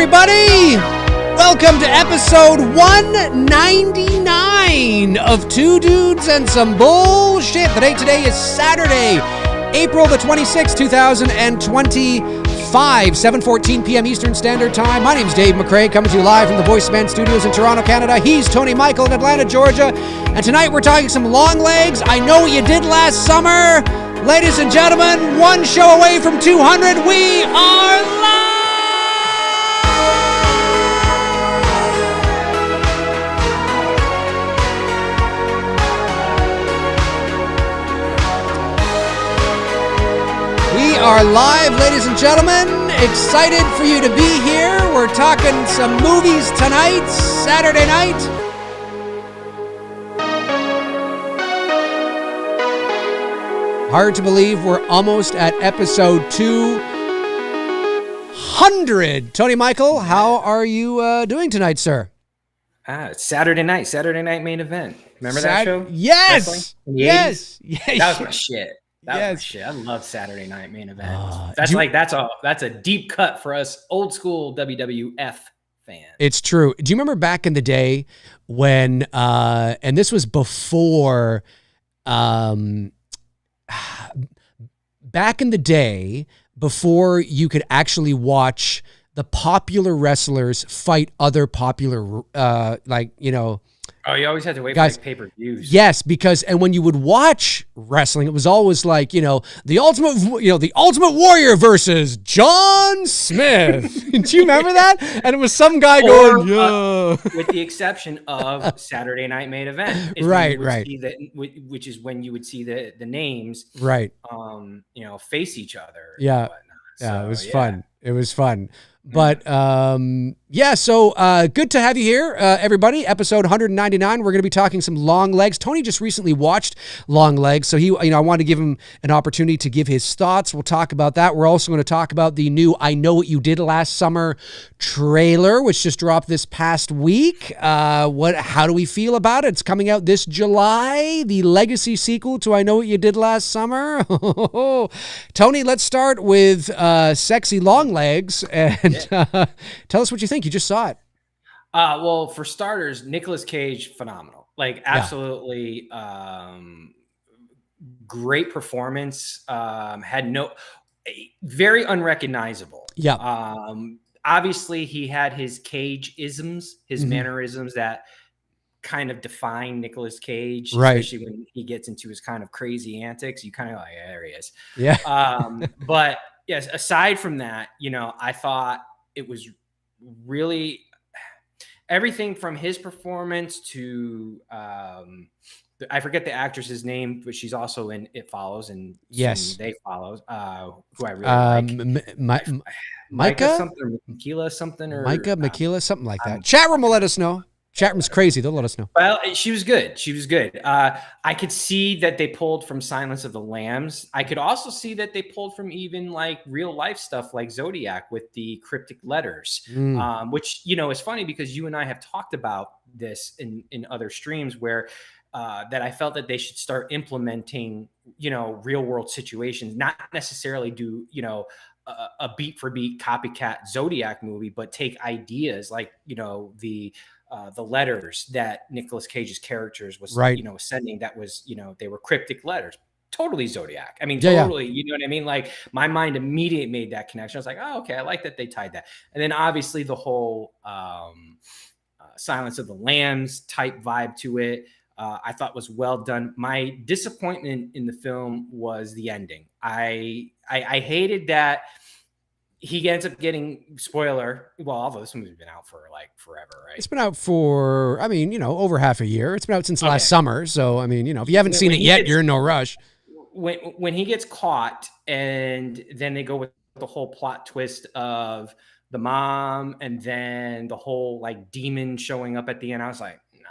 everybody. Welcome to episode 199 of Two Dudes and Some Bullshit. The date today is Saturday, April the 26th, 2025, 7:14 p.m. Eastern Standard Time. My name's Dave McCrae, coming to you live from the Voice Man Studios in Toronto, Canada. He's Tony Michael in Atlanta, Georgia. And tonight we're talking some Longlegs. I Know What You Did Last Summer. Ladies and gentlemen, one show away from 200. We are live! We are live, ladies and gentlemen. Excited for you to be here. We're talking some movies tonight, Saturday night. Hard to believe we're almost at episode 200. Tony Michael, how are you doing tonight, sir? It's Saturday night main event. Remember that show? Yes. Yes. That was my shit. That was my shit. I love Saturday night main event. That's a deep cut for us old school WWF fans. It's true. Do you remember back in the day when and this was before back in the day before you could actually watch the popular wrestlers fight other popular Oh, you always had to wait guys, for pay-per-views. Yes, because and when you would watch wrestling, it was always like, the Ultimate Warrior versus John Smith. Do you remember that? And it was some guy going, yeah. With the exception of Saturday Night Main Event. Right. Which is when you would see the names, right? face each other. Yeah, so, it was fun. It was fun. But, so good to have you here, everybody. Episode 199, we're going to be talking some Longlegs. Tony just recently watched Longlegs, so I wanted to give him an opportunity to give his thoughts. We'll talk about that. We're also going to talk about the new I Know What You Did Last Summer trailer, which just dropped this past week. How do we feel about it? It's coming out this July, the legacy sequel to I Know What You Did Last Summer. Tony, let's start with sexy Longlegs, and tell us what you think. You just saw it. Well, for starters, Nicolas Cage, phenomenal. Like, absolutely great performance. Very unrecognizable. Yeah. Obviously, he had his Cage-isms, his mannerisms that kind of define Nicolas Cage, especially when he gets into his kind of crazy antics. You kind of like, there he is. Yeah. But yes, aside from that, I thought it was really everything from his performance to I forget the actress's name, but she's also in It Follows and They Follow, who I really like. Micah something, Makila something, or Makila, something like that. Chat room will let us know. Chat room's crazy. They'll let us know. Well, she was good. I could see that they pulled from Silence of the Lambs. I could also see that they pulled from even like real life stuff like Zodiac with the cryptic letters, which, is funny because you and I have talked about this in other streams where that I felt that they should start implementing, real world situations, not necessarily do, a beat for beat copycat Zodiac movie, but take ideas like, the letters that Nicolas Cage's characters was, sending. That was, they were cryptic letters. Totally Zodiac. I mean, totally. Yeah. You know what I mean? Like, my mind immediately made that connection. I was like, oh, okay, I like that they tied that. And then obviously the whole Silence of the Lambs type vibe to it, I thought was well done. My disappointment in the film was the ending. I hated that he ends up getting, spoiler, well, although this movie's been out for like forever, right? It's been out for, over half a year. It's been out since last summer. So, if you haven't seen it yet, you're in no rush. When he gets caught and then they go with the whole plot twist of the mom and then the whole like demon showing up at the end, I was like, no,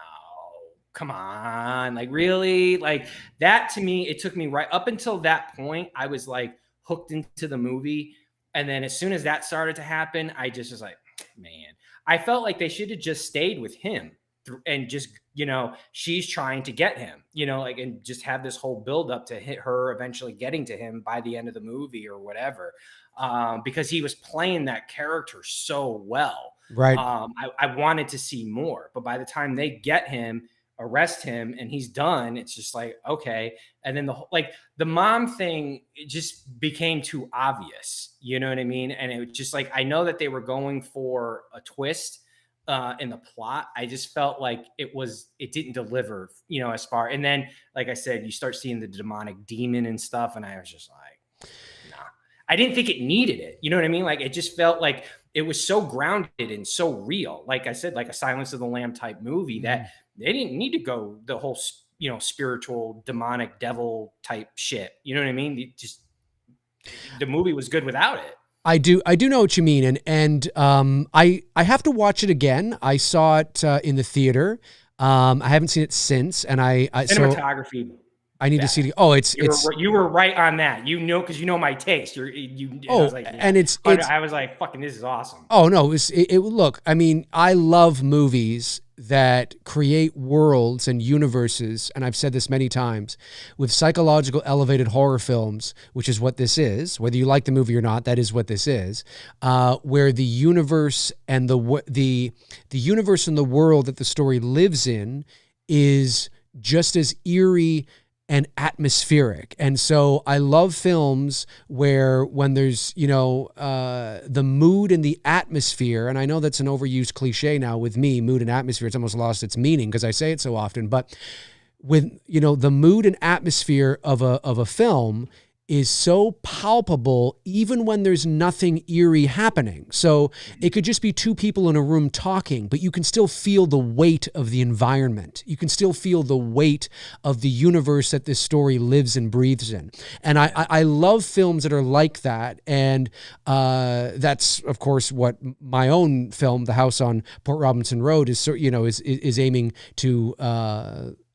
come on. Like, really? Like, that to me, it took me right up until that point. I was like hooked into the movie. And then as soon as that started to happen, I just was like, man, I felt like they should have just stayed with him and just, she's trying to get him, like, and just have this whole build up to hit her eventually getting to him by the end of the movie or whatever. Because he was playing that character so well. Right. I wanted to see more, but by the time they get him, arrest him, and he's done, it's just like, okay. And then the mom thing, it just became too obvious. You know what I mean? And it was just like, I know that they were going for a twist in the plot. I just felt like it didn't deliver, as far. And then, like I said, you start seeing the demonic demon and stuff. And I was just like, nah, I didn't think it needed it. You know what I mean? Like, it just felt like it was so grounded and so real. Like I said, like a Silence of the Lamb type movie that they didn't need to go the whole, spiritual, demonic, devil type shit. You know what I mean? The movie was good without it. I do know what you mean, and I have to watch it again. I saw it in the theater. I haven't seen it since, and cinematography. I need to see it. Oh, you were right on that. Because my taste. I was like, yeah. And I was like, fucking, this is awesome. Oh no, look. I mean, I love movies that create worlds and universes, and I've said this many times, with psychological elevated horror films, which is what this is. Whether you like the movie or not, that is what this is. Where the universe and the universe and the world that the story lives in is just as eerie and atmospheric. And so I love films where when there's, the mood and the atmosphere, and I know that's an overused cliche now with me, mood and atmosphere, it's almost lost its meaning because I say it so often, but with, the mood and atmosphere of a film is so palpable even when there's nothing eerie happening. So it could just be two people in a room talking, but you can still feel the weight of the environment. You can still feel the weight of the universe that this story lives and breathes in. And I love films that are like that. And that's, of course, what my own film, The House on Port Robinson Road, is aiming to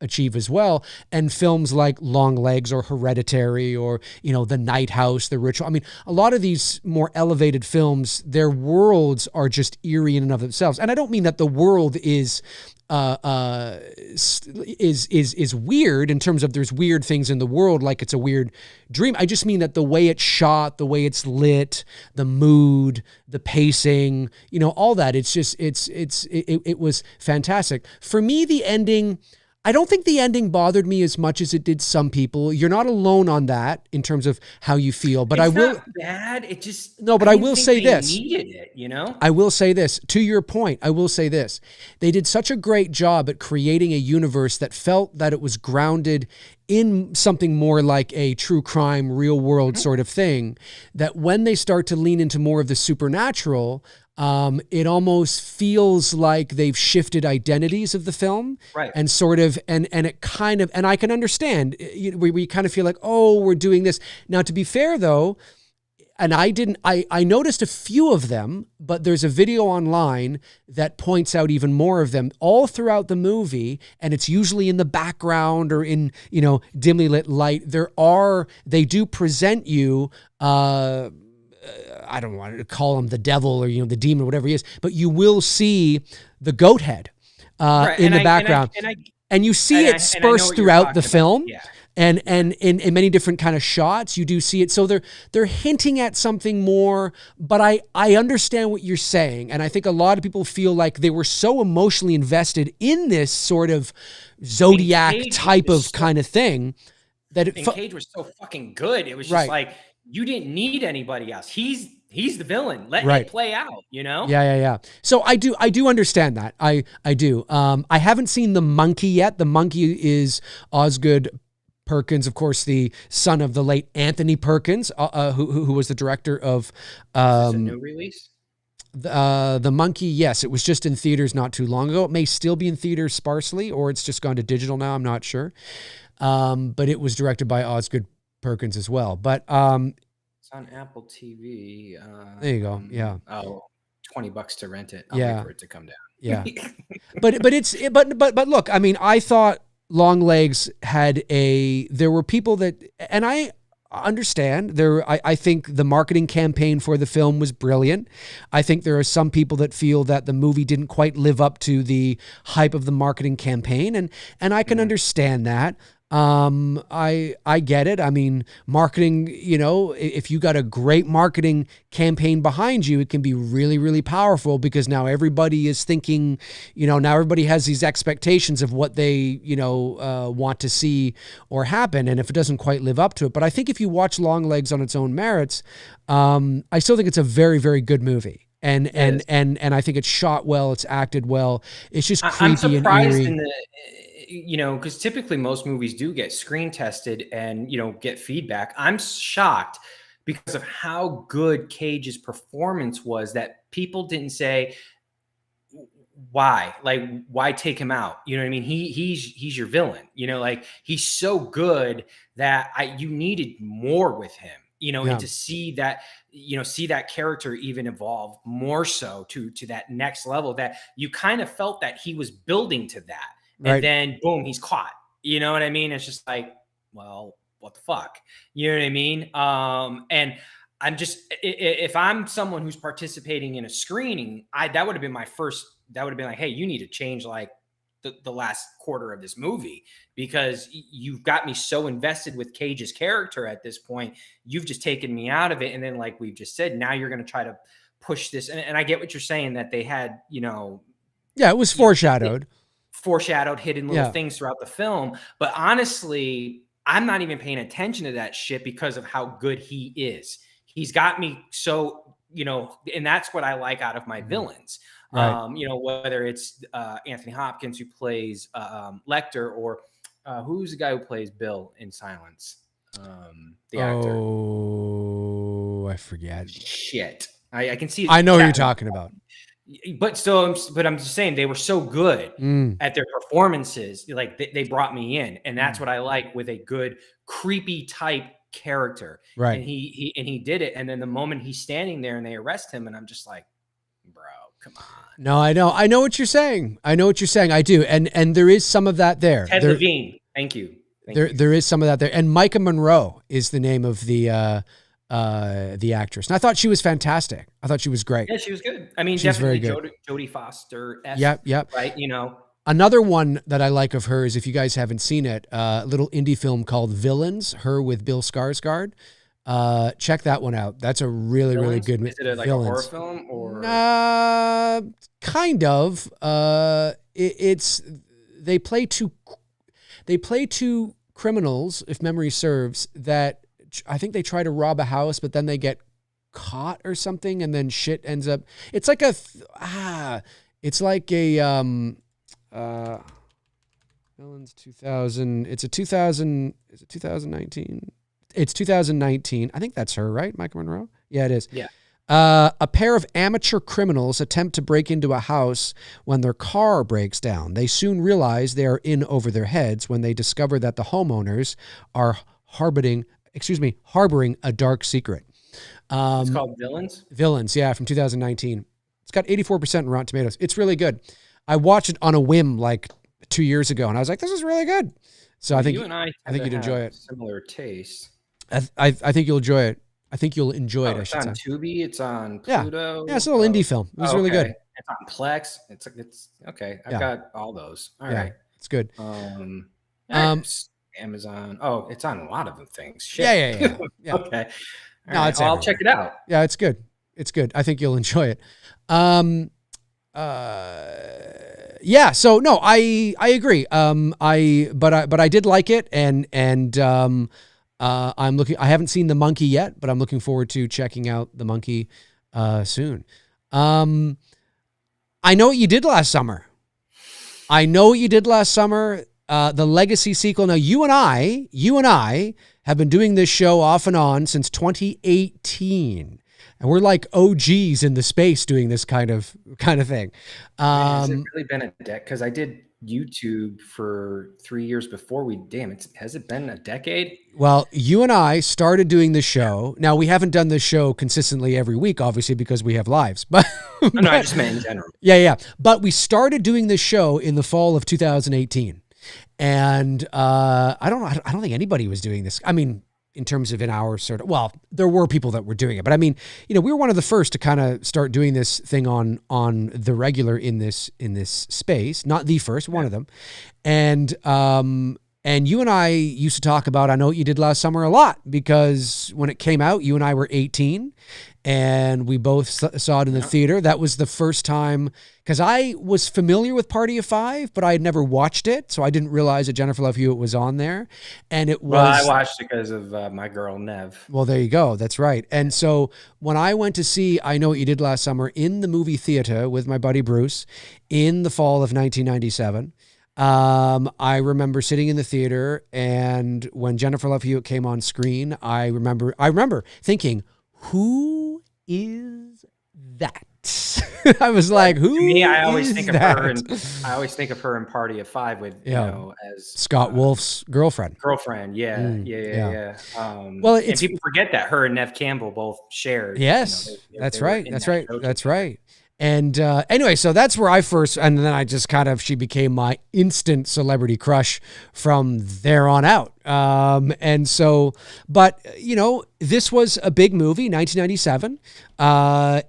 achieve as well. And films like Longlegs or Hereditary or, The Night House, The Ritual. I mean, a lot of these more elevated films, their worlds are just eerie in and of themselves. And I don't mean that the world is weird in terms of there's weird things in the world, like it's a weird dream. I just mean that the way it's shot, the way it's lit, the mood, the pacing, all that. It's just, it was fantastic. For me, the ending, I don't think the ending bothered me as much as it did some people. You're not alone on that in terms of how you feel, but it's not bad. It just, no, but I will say this. Needed it, I will say this to your point. I will say this. They did such a great job at creating a universe that felt that it was grounded in something more like a true crime, real world sort of thing, that when they start to lean into more of the supernatural, it almost feels like they've shifted identities of the film, right? And sort of, and it kind of, and I can understand, we kind of feel like, oh, we're doing this. Now, to be fair though, and I noticed a few of them, but there's a video online that points out even more of them all throughout the movie. And it's usually in the background or in, dimly lit light. They do present you, I don't want to call him the devil or, the demon, whatever he is, but you will see the goat head in the background. And you see it dispersed throughout the film. Yeah. And in many different kind of shots, you do see it. So they're hinting at something more, but I understand what you're saying. And I think a lot of people feel like they were so emotionally invested in this sort of Zodiac type of kind of thing that Cage was so fucking good. It was just like, you didn't need anybody else. He's the villain. Let it play out, Yeah. So I do understand that. I do. I haven't seen The Monkey yet. The Monkey is Osgood Perkins, of course, the son of the late Anthony Perkins, who was the director of. Is this a new release? The Monkey, yes, it was just in theaters not too long ago. It may still be in theaters sparsely, or it's just gone to digital now. I'm not sure. But it was directed by Osgood Perkins as well. But it's on Apple TV. There you go. Yeah. Oh, $20 to rent it. I'll wait for it to come down. Yeah. But look, I mean, I thought Longlegs there were people that, and understand there. I think the marketing campaign for the film was brilliant. I think there are some people that feel that the movie didn't quite live up to the hype of the marketing campaign, and I can understand that. I get it. I mean, marketing, you know, if you got a great marketing campaign behind you, it can be really, really powerful, because now everybody is thinking, you know, now everybody has these expectations of what they, you know, want to see or happen. And if it doesn't quite live up to it, but I think if you watch Longlegs on its own merits, I still think it's a very, very good movie. And I think it's shot well, it's acted well. It's just creepy I'm surprised and eerie. in the, you know, because typically most movies do get screen tested and, you know, get feedback. I'm shocked because of how good Cage's performance was that people didn't say, why, like, why take him out? You know what I mean? He's your villain, you know, like he's so good that you needed more with him, you know, Yeah. and to see that, you know, see that character even evolve more so to that next level, that you kind of felt that he was building to that. Right. And then boom, he's caught. You know what I mean? It's just like, well, what the fuck? You know what I mean? And I'm just, if I'm someone who's participating in a screening, that would have been my first, that would have been like, hey, you need to change like the last quarter of this movie, because you've got me so invested with Cage's character at this point. You've just taken me out of it. And then, like we've just said, now you're going to try to push this. And I get what you're saying, that they had, you know, yeah, it was foreshadowed. Foreshadowed hidden little things throughout the film. But honestly, I'm not even paying attention to that shit because of how good he is. He's got me so, you know, and that's what I like out of my villains. Right. You know, whether it's Anthony Hopkins, who plays Lecter, or who's the guy who plays Bill in Silence? The actor. Oh, I forget. Shit. I can see. I know who you're talking about. But still, but I'm just saying, they were so good at their performances. Like they brought me in, and that's what I like with a good creepy type character. Right. And he did it. And then the moment he's standing there and they arrest him, and I'm just like, bro, come on. No, I know what you're saying. I know what you're saying. I do. And there is some of that there. Ted Levine. Thank you. There is some of that there. And Micah Monroe is the name of the actress. And I thought she was fantastic. I thought she was great. Yeah, she was good. I mean, She's definitely very good. Jodie Foster. Yep. Right. You know, another one that I like of hers, if you guys haven't seen it, a little indie film called Villains, her with Bill Skarsgård. Check that one out. That's a really, really good movie. Is it like a horror film or? Kind of. They play two criminals, if memory serves, that I think they try to rob a house, but then they get caught or something, and then shit ends up. It's like it's like a Villains 2000. It's a 2000. Is it 2019? It's 2019. I think that's her, right? Micah Monroe? Yeah, it is. Yeah. A pair of amateur criminals attempt to break into a house when their car breaks down. They soon realize they are in over their heads when they discover that the homeowners are harboring a dark secret. It's called Villains? Villains, yeah, from 2019. It's got 84% in Rotten Tomatoes. It's really good. I watched it on a whim like 2 years ago, and I was like, this is really good. So I think you and I think you'd enjoy it. Similar taste. I think you'll enjoy it. I think you'll enjoy it. It's on Tubi. It's on Pluto. Yeah, it's a little indie film. It was really good. It's on Plex. It's okay. I've got all those. All right, it's good. Amazon. Oh, it's on a lot of things. Shit. Yeah. Okay. No, right. I'll check it out. Yeah, it's good. It's good. I think you'll enjoy it. Yeah. So no, I agree. But I did like it, and I'm looking. I haven't seen The Monkey yet, but I'm looking forward to checking out The Monkey soon. I know what you did last summer. The Legacy sequel. Now, you and I have been doing this show off and on since 2018. And we're like OGs in the space doing this kind of thing. Has it really been a decade? Because I did YouTube for 3 years before has it been a decade? Well, you and I started doing the show. Now, we haven't done this show consistently every week, obviously, because we have lives. But no, I just meant in general. Yeah. But we started doing this show in the fall of 2018. And I don't think anybody was doing this. I mean, in terms of in our sort of, well, there were people that were doing it, but I mean, we were one of the first to kind of start doing this thing on the regular in this space, not the first, one of them. And you and I used to talk about I Know What You Did Last Summer a lot, because when it came out, you and I were 18 and we both saw it in the theater. That was the first time, because I was familiar with Party of Five, but I had never watched it, so I didn't realize that Jennifer Love Hewitt was on there. And it was... Well, I watched it because of my girl, Nev. Well, there you go. That's right. And so when I went to see I Know What You Did Last Summer in the movie theater with my buddy Bruce in the fall of 1997... I remember sitting in the theater, and when Jennifer Love Hewitt came on screen, I remember thinking, who is that? I was like, who? To me, I always think of her, and I always think of her in Party of Five with as Scott Wolf's girlfriend. Yeah. Well, and people forget that her and Nev Campbell both shared. Yes, that's right. That's right. And anyway, so that's where I first, and then I just she became my instant celebrity crush from there on out. And so, but this was a big movie, 1997.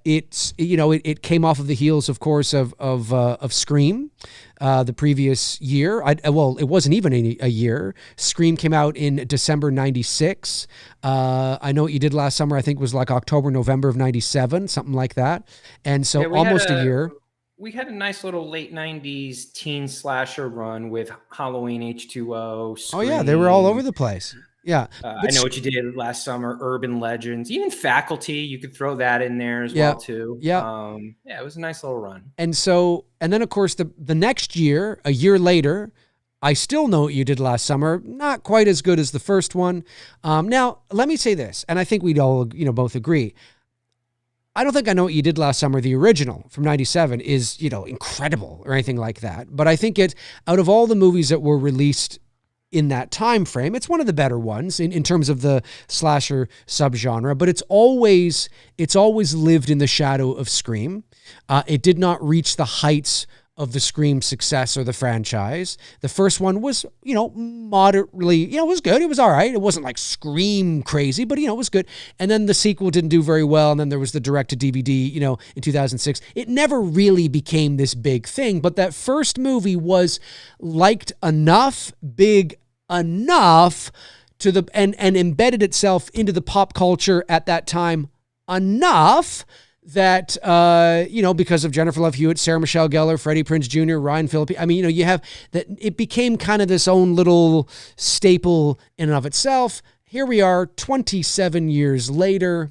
It came off of the heels, of course, of Scream. The previous year. It wasn't even a year. Scream came out in December 96. I Know What You Did Last Summer, I think, was like October, November of 97, something like that. And so almost a year. We had a nice little late 90s teen slasher run with Halloween H2O. Scream. Oh, yeah. They were all over the place. Yeah. I Know What You Did Last Summer, Urban Legends, even Faculty, you could throw that in there as well too. Yeah. It was a nice little run. And then of course the next year, a year later, I Still Know What You Did Last Summer, not quite as good as the first one. Now, let me say this, and I think we'd all, both agree. I don't think I Know What You Did Last Summer, the original from 97, is, incredible or anything like that. But I think out of all the movies that were released in that time frame, it's one of the better ones in terms of the slasher subgenre, but it's always lived in the shadow of Scream. It did not reach the heights of the Scream success or the franchise. The first one was, moderately, it was good. It was all right. It wasn't like Scream crazy, but, it was good. And then the sequel didn't do very well. And then there was the direct-to-DVD, in 2006. It never really became this big thing, but that first movie was liked enough, big enough to and embedded itself into the pop culture at that time enough that, because of Jennifer Love Hewitt, Sarah Michelle Gellar, Freddie Prinze Jr., Ryan Phillippe, you have that, it became kind of this own little staple in and of itself. Here we are 27 years later,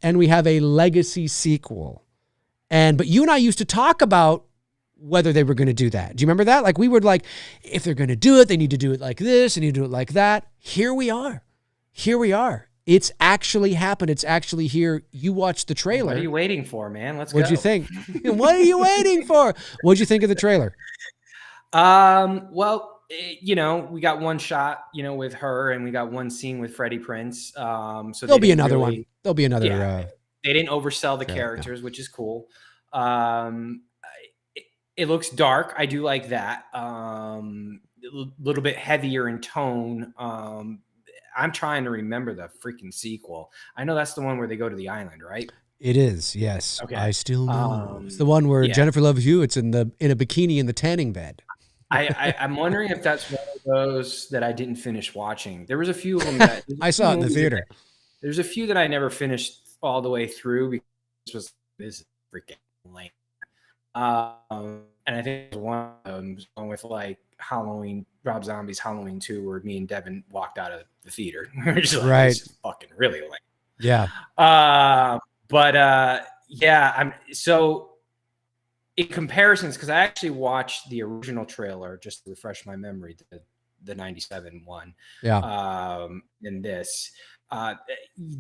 and we have a legacy sequel. But you and I used to talk about whether they were going to do that. Do you remember that? Like, we were like, if they're going to do it, they need to do it like this, they need to do it like that. Here we are. It's actually happened. It's actually here. You watched the trailer. What are you waiting for, man? Let's go. What'd you think? What are you waiting for? What'd you think of the trailer? Well, we got one shot, with her, and we got one scene with Freddie Prinze. So there'll be another one. There'll be another. Yeah, they didn't oversell the characters, which is cool. It looks dark. I do like that. A little bit heavier in tone. I'm trying to remember the freaking sequel. I know that's the one where they go to the island, right? It is, yes. Okay. I Still Know. It's the one where Jennifer Love Hewitt's in a bikini in the tanning bed. I'm wondering if that's one of those that I didn't finish watching. There was a few of them that I saw it in the theater. There's a few that I never finished all the way through because this is freaking lame. And I think one of them was going with like Halloween, Rob Zombie's Halloween 2, where me and Devin walked out of the theater. We're just like, right. This is fucking really lame. Yeah. I'm so in comparisons, because I actually watched the original trailer just to refresh my memory, the 97 one. Yeah. And this.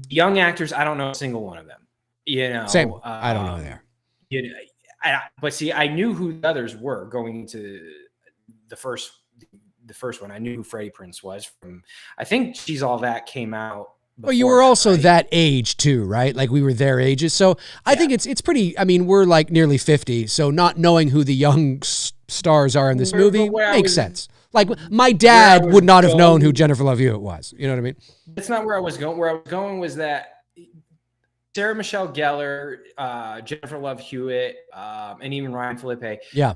Young actors, I don't know a single one of them. Same. I don't know who they are. But see, I knew who the others were going into the first one. I knew who Freddie Prinze was from. I think She's All That came out. Well, you were also that age too, right? Like we were their ages. So I think it's pretty, we're like nearly 50. So not knowing who the young stars are in this movie makes sense. Like my where I dad was would not have known who going- Jennifer Love Hewitt was. You know what I mean? That's not where I was going. Where I was going was that Sarah Michelle Gellar, Jennifer Love Hewitt, and even Ryan Philippe. Yeah.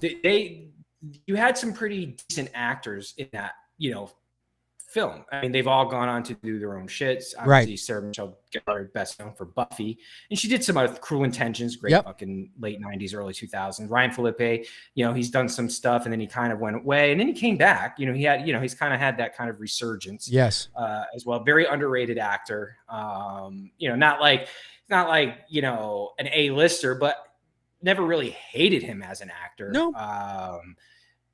You had some pretty decent actors in that, film. I mean, they've all gone on to do their own shits. Obviously, Right. Sarah Michelle Gellar, best known for Buffy, and she did some other Cruel Intentions, great Yep. fucking late '90s, early 2000s. Ryan Philippe, he's done some stuff, and then he kind of went away, and then he came back. He's kind of had that kind of resurgence, Yes. as well. Very underrated actor. Not like an A-lister, but never really hated him as an actor. No.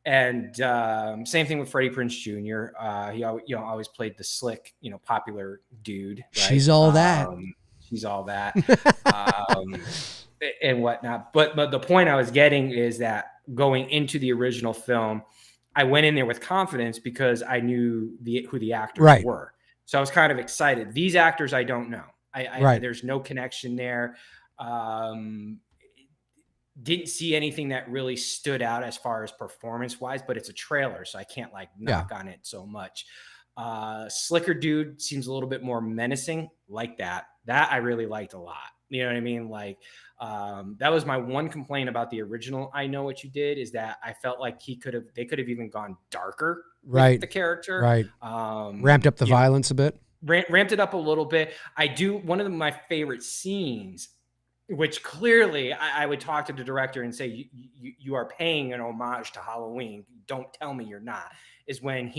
And same thing with Freddie Prinze Jr. He always played the slick, popular dude. Right? She's all that. She's all that. And whatnot. But the point I was getting is that going into the original film, I went in there with confidence because I knew who the actors were. So I was kind of excited. These actors, I don't know. There's no connection there. Didn't see anything that really stood out as far as performance wise, but it's a trailer, so I can't knock on it so much. Slicker dude seems a little bit more menacing, like that I really liked a lot. You know what I mean? That was my one complaint about the original I Know What You Did, is that I felt like they could have even gone darker with the character. Right. Ramped up the violence a bit. Ramped it up a little bit. One of my favorite scenes, which clearly I would talk to the director and say, you are paying an homage to Halloween. Don't tell me you're not. Is when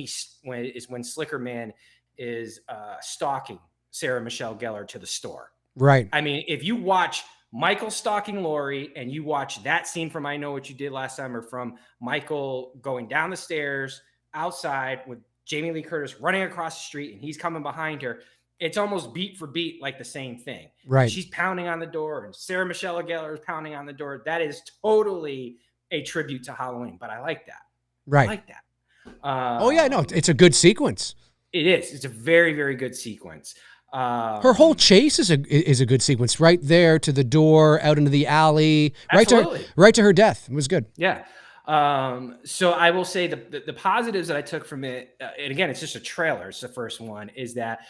Slicker Man is stalking Sarah Michelle Gellar to the store. Right. I mean, if you watch Michael stalking Laurie and you watch that scene from I Know What You Did Last Summer, from Michael going down the stairs outside with Jamie Lee Curtis running across the street and he's coming behind her, it's almost beat for beat like the same thing. Right. She's pounding on the door and Sarah Michelle Gellar is pounding on the door. That is totally a tribute to Halloween, but I like that. Right. I like that. It's a good sequence. It is. It's a very, very good sequence. Her whole chase is a good sequence, right there to the door, out into the alley, absolutely. right to her death. It was good. Yeah. So I will say the positives that I took from it, and again, it's just a trailer. It's the first one, is that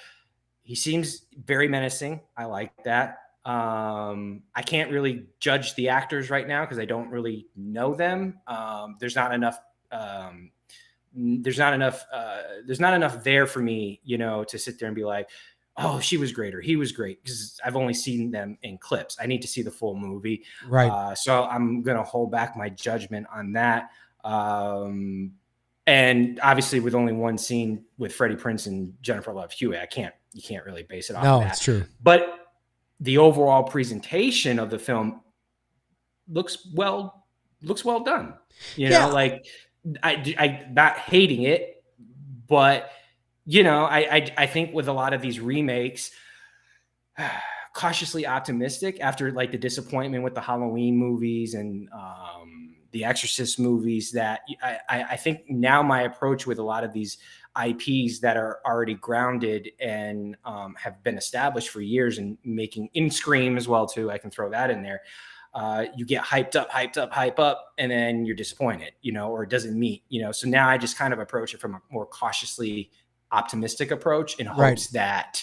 he seems very menacing. I like that. I can't really judge the actors right now because I don't really know them. There's not enough there for me, to sit there and be like, oh, she was great or he was great, because I've only seen them in clips. I need to see the full movie. Right. So I'm going to hold back my judgment on that. And obviously with only one scene with Freddie Prinze and Jennifer Love Hewitt, you can't really base it off of that. No, it's true. But the overall presentation of the film looks well done. I not hating it, but I think with a lot of these remakes, cautiously optimistic after the disappointment with the Halloween movies and the Exorcist movies, that I think now my approach with a lot of these IPs that are already grounded and have been established for years and making, in Scream as well too, I can throw that in there. You get hype up, and then you're disappointed, or it doesn't meet, so now I just kind of approach it from a more cautiously optimistic approach in hopes that,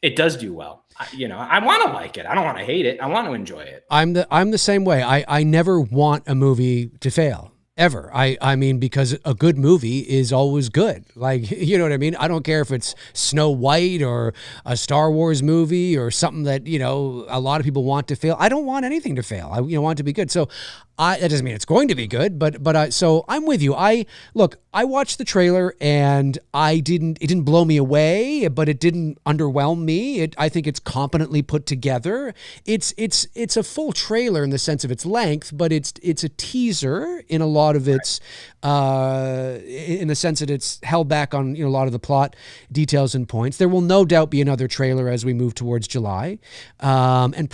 it does do well. I want to like it. I don't want to hate it. I want to enjoy it. I'm the same way. I never want a movie to fail. Ever. I mean, because a good movie is always good. You know what I mean? I don't care if it's Snow White or a Star Wars movie or something that, a lot of people want to fail. I don't want anything to fail. I want it to be good. So that doesn't mean it's going to be good, but so I'm with you. I watched the trailer and it didn't blow me away, but it didn't underwhelm me. I think it's competently put together. It's a full trailer in the sense of its length, but it's a teaser in a lot of its, in the sense that it's held back on, a lot of the plot details and points. There will no doubt be another trailer as we move towards July, and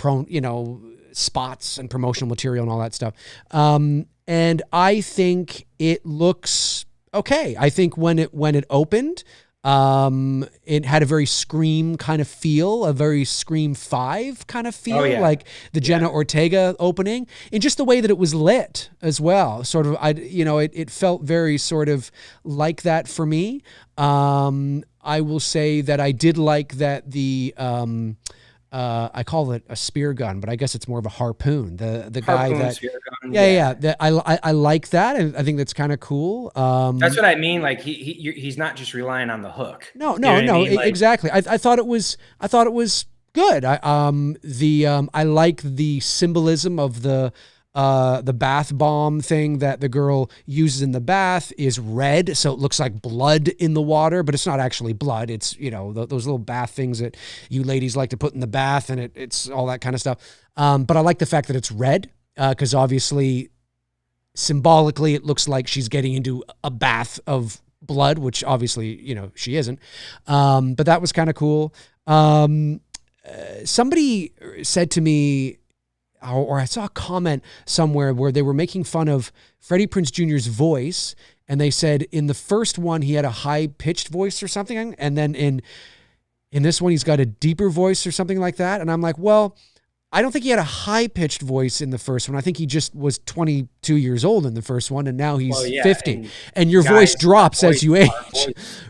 spots and promotional material and all that stuff. And I think it looks okay. I think when it opened, It had a very Scream kind of feel, a very Scream 5 kind of feel, like the Jenna Ortega opening, and just the way that it was lit as well. Sort of, it felt very sort of like that for me. I will say that I did like that the I call it a spear gun, but I guess it's more of a harpoon. The guy that, spear gun, that I like that, and I think that's kind of cool. That's what I mean. Like he's not just relying on the hook. No, exactly. I thought it was good. I like the symbolism of the bath bomb thing that the girl uses in the bath is red, so it looks like blood in the water, but it's not actually blood. It's, those little bath things that you ladies like to put in the bath, and it's all that kind of stuff. But I like the fact that it's red, because obviously symbolically it looks like she's getting into a bath of blood, which obviously, she isn't. But that was kind of cool. Somebody said to me, or I saw a comment somewhere where they were making fun of Freddie Prinze Jr.'s voice, and they said in the first one he had a high-pitched voice or something, and then in this one he's got a deeper voice or something like that. And I'm like, well, I don't think he had a high-pitched voice in the first one. I think he just was 22 years old in the first one, and now he's 50. And your voice drops as you age.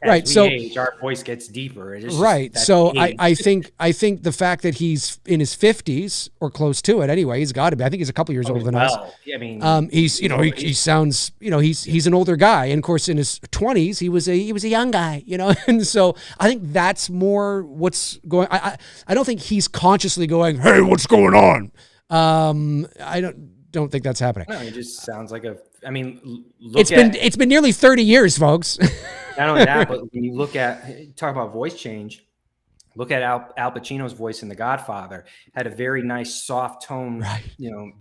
Right. So our voice gets deeper. Right. So I think the fact that he's in his 50s or close to it anyway, he's got to be. I think he's a couple years older than us. I mean, he's he sounds, he's an older guy, and of course in his 20s he was a young guy, and so I think that's more what's going. I don't think he's consciously going, hey, what's going on? I don't think that's happening. No, it just sounds like it's been nearly 30 years, folks. Not only that, but when you talk about voice change, look at Al Pacino's voice in The Godfather. Had a very nice soft tone,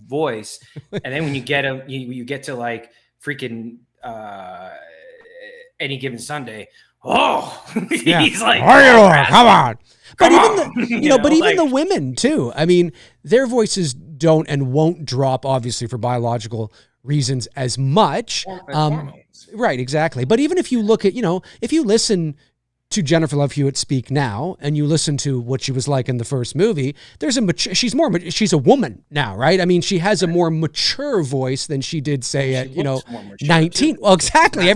voice. And then when you get you get to like freaking Any Given Sunday, he's like, come on. But even the women too. I mean, their voices don't and won't drop, obviously, for biological reasons as much. Right, exactly. But even if you look at, if you listen to Jennifer Love Hewitt speak now, and you listen to what she was like in the first movie, she's a woman now, right? I mean, she has a more mature voice than she did, say, at 19. Well, exactly.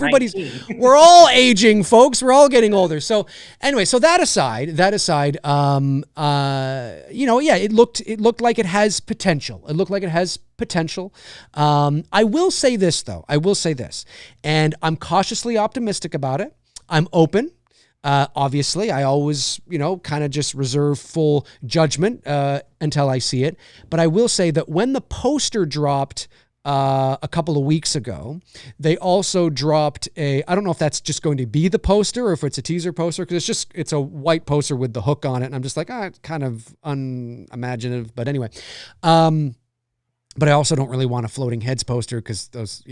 We're all aging, folks. We're all getting older. So anyway, so that aside, it looked like it has potential. I will say this, though. And I'm cautiously optimistic about it. I'm open. Obviously, I always, kind of just reserve full judgment until I see it. But I will say that when the poster dropped a couple of weeks ago, they also dropped I don't know if that's just going to be the poster or if it's a teaser poster, because it's a white poster with the hook on it. And I'm just like, it's kind of unimaginative. But anyway, but I also don't really want a floating heads poster, because those,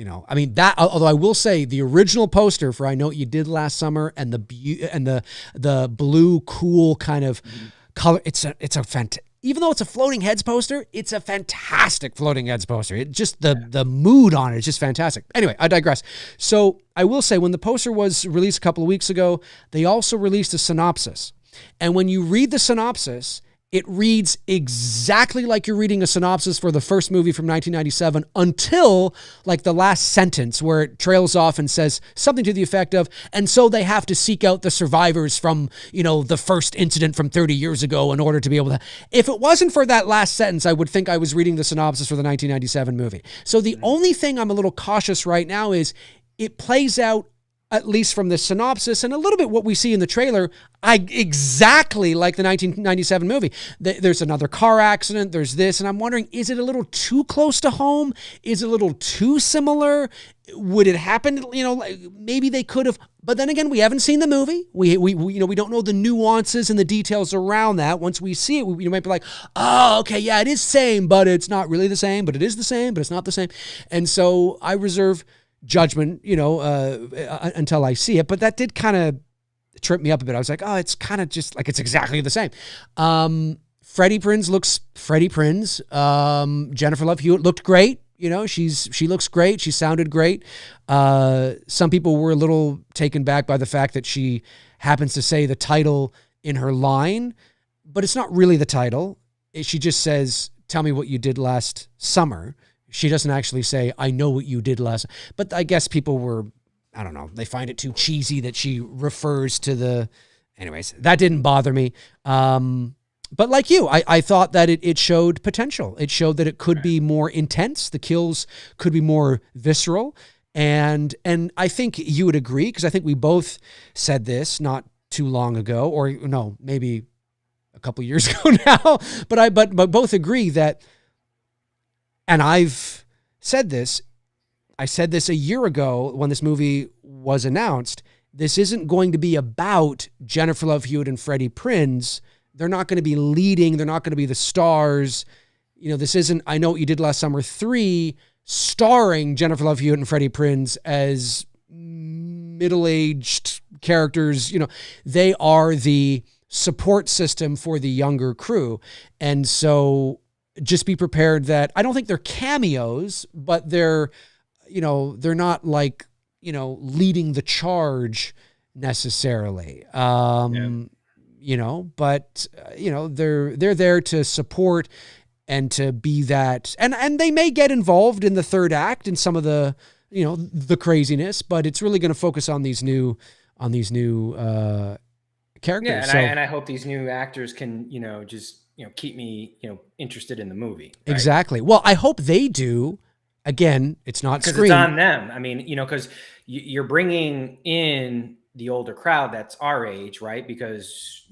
although I will say the original poster for I Know What You Did Last Summer and the blue cool kind of color, it's a even though it's a floating heads poster, it's a fantastic floating heads poster. It just the mood on it is just fantastic. Anyway, I digress. So I will say, when the poster was released a couple of weeks ago, they also released a synopsis. And when you read the synopsis, it reads exactly like you're reading a synopsis for the first movie from 1997 until like the last sentence, where it trails off and says something to the effect of, and so they have to seek out the survivors from, the first incident from 30 years ago in order to be able to. If it wasn't for that last sentence, I would think I was reading the synopsis for the 1997 movie. So the only thing I'm a little cautious right now is it plays out, at least from the synopsis and a little bit what we see in the trailer, exactly like the 1997 movie. There's another car accident, there's this, and I'm wondering, is it a little too close to home? Is it a little too similar? Would it happen? Maybe they could have, but then again, we haven't seen the movie. We don't know the nuances and the details around that. Once we see it, we might be like, oh, okay, yeah, it is the same, but it's not really the same, but it is the same, but it's not the same. And so I reserve judgment, until I see it. But that did kind of trip me up a bit. I was like, oh, it's kind of just like, it's exactly the same. Freddie Prinze looks Freddie Prinze. Jennifer Love Hewitt looked great. You know, she looks great. She sounded great. Some people were a little taken back by the fact that she happens to say the title in her line, but it's not really the title. She just says, "Tell me what you did last summer." She doesn't actually say, "I know what you did last." But I guess people were, I don't know, they find it too cheesy that she refers to the. Anyways, that didn't bother me. But like you, I thought that it showed potential. It showed that it could be more intense. The kills could be more visceral. And I think you would agree, because I think we both said this not too long ago, or no, maybe a couple years ago now. But both agree that, and I've said this, I said this a year ago when this movie was announced, this isn't going to be about Jennifer Love Hewitt and Freddie Prinze. They're not going to be leading. They're not going to be the stars. You know, this isn't I Know What You Did Last Summer 3 starring Jennifer Love Hewitt and Freddie Prinze as middle-aged characters. You know, they are the support system for the younger crew. And so just be prepared that I don't think they're cameos, but they're not like, leading the charge necessarily. You know, but they're there to support and to be that, and they may get involved in the third act in some of the, the craziness, but it's really going to focus on these new characters. Yeah, and I hope these new actors can, just keep me, interested in the movie. Right? Exactly. Well, I hope they do. Again, it's not because Scream. It's on them. I mean, because you're bringing in the older crowd that's our age, right? Because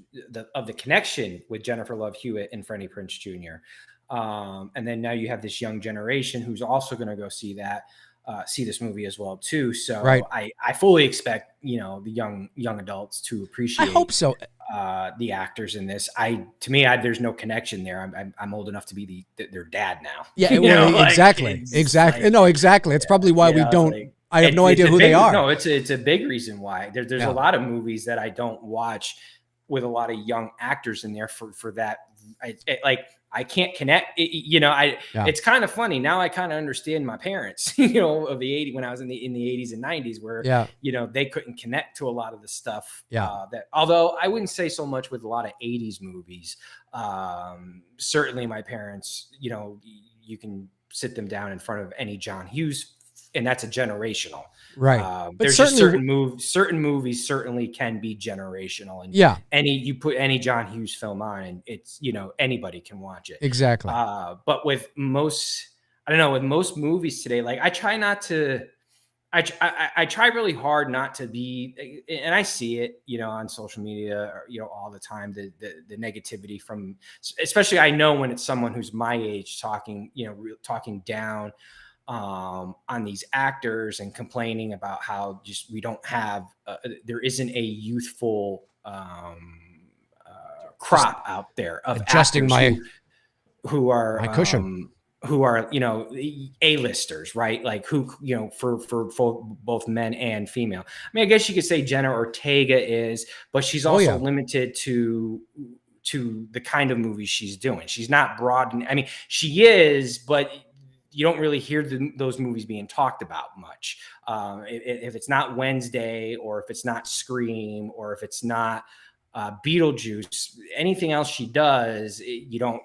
of the connection with Jennifer Love Hewitt and Freddie Prinze Jr. And then now you have this young generation who's also going to go see this movie as well too. So right. I fully expect, the young adults to appreciate. I hope so. The actors in this. To me, there's no connection there. I'm old enough to be their dad now. Yeah, exactly. Exactly. No, exactly. It's probably why we don't. I have no idea who they are. No, it's a big reason why. There's a lot of movies that I don't watch with a lot of young actors in there for that. I can't connect. It's kind of funny now. I kind of understand my parents, of the 80s when I was in the 80s and 90s, where they couldn't connect to a lot of the stuff. That, although I wouldn't say so much with a lot of 80s movies. Certainly, my parents, you can sit them down in front of any John Hughes, and that's a generational. Right. But there's just certain movies certainly can be generational. And you put any John Hughes film on and it's, anybody can watch it. Exactly. But with most movies today, like I try really hard not to be, and I see it, on social media, all the time, the negativity from, especially I know when it's someone who's my age talking down on these actors and complaining about how just we don't have there isn't a youthful crop out there of adjusting actors who are my cushion, who are A-listers, right? Like who for both men and female. I mean, I guess you could say Jenna Ortega is, but she's also limited to the kind of movies she's doing. She's not broad. I mean, she is, but you don't really hear those movies being talked about much. If it's not Wednesday, or if it's not Scream, or if it's not Beetlejuice, anything else she does, you don't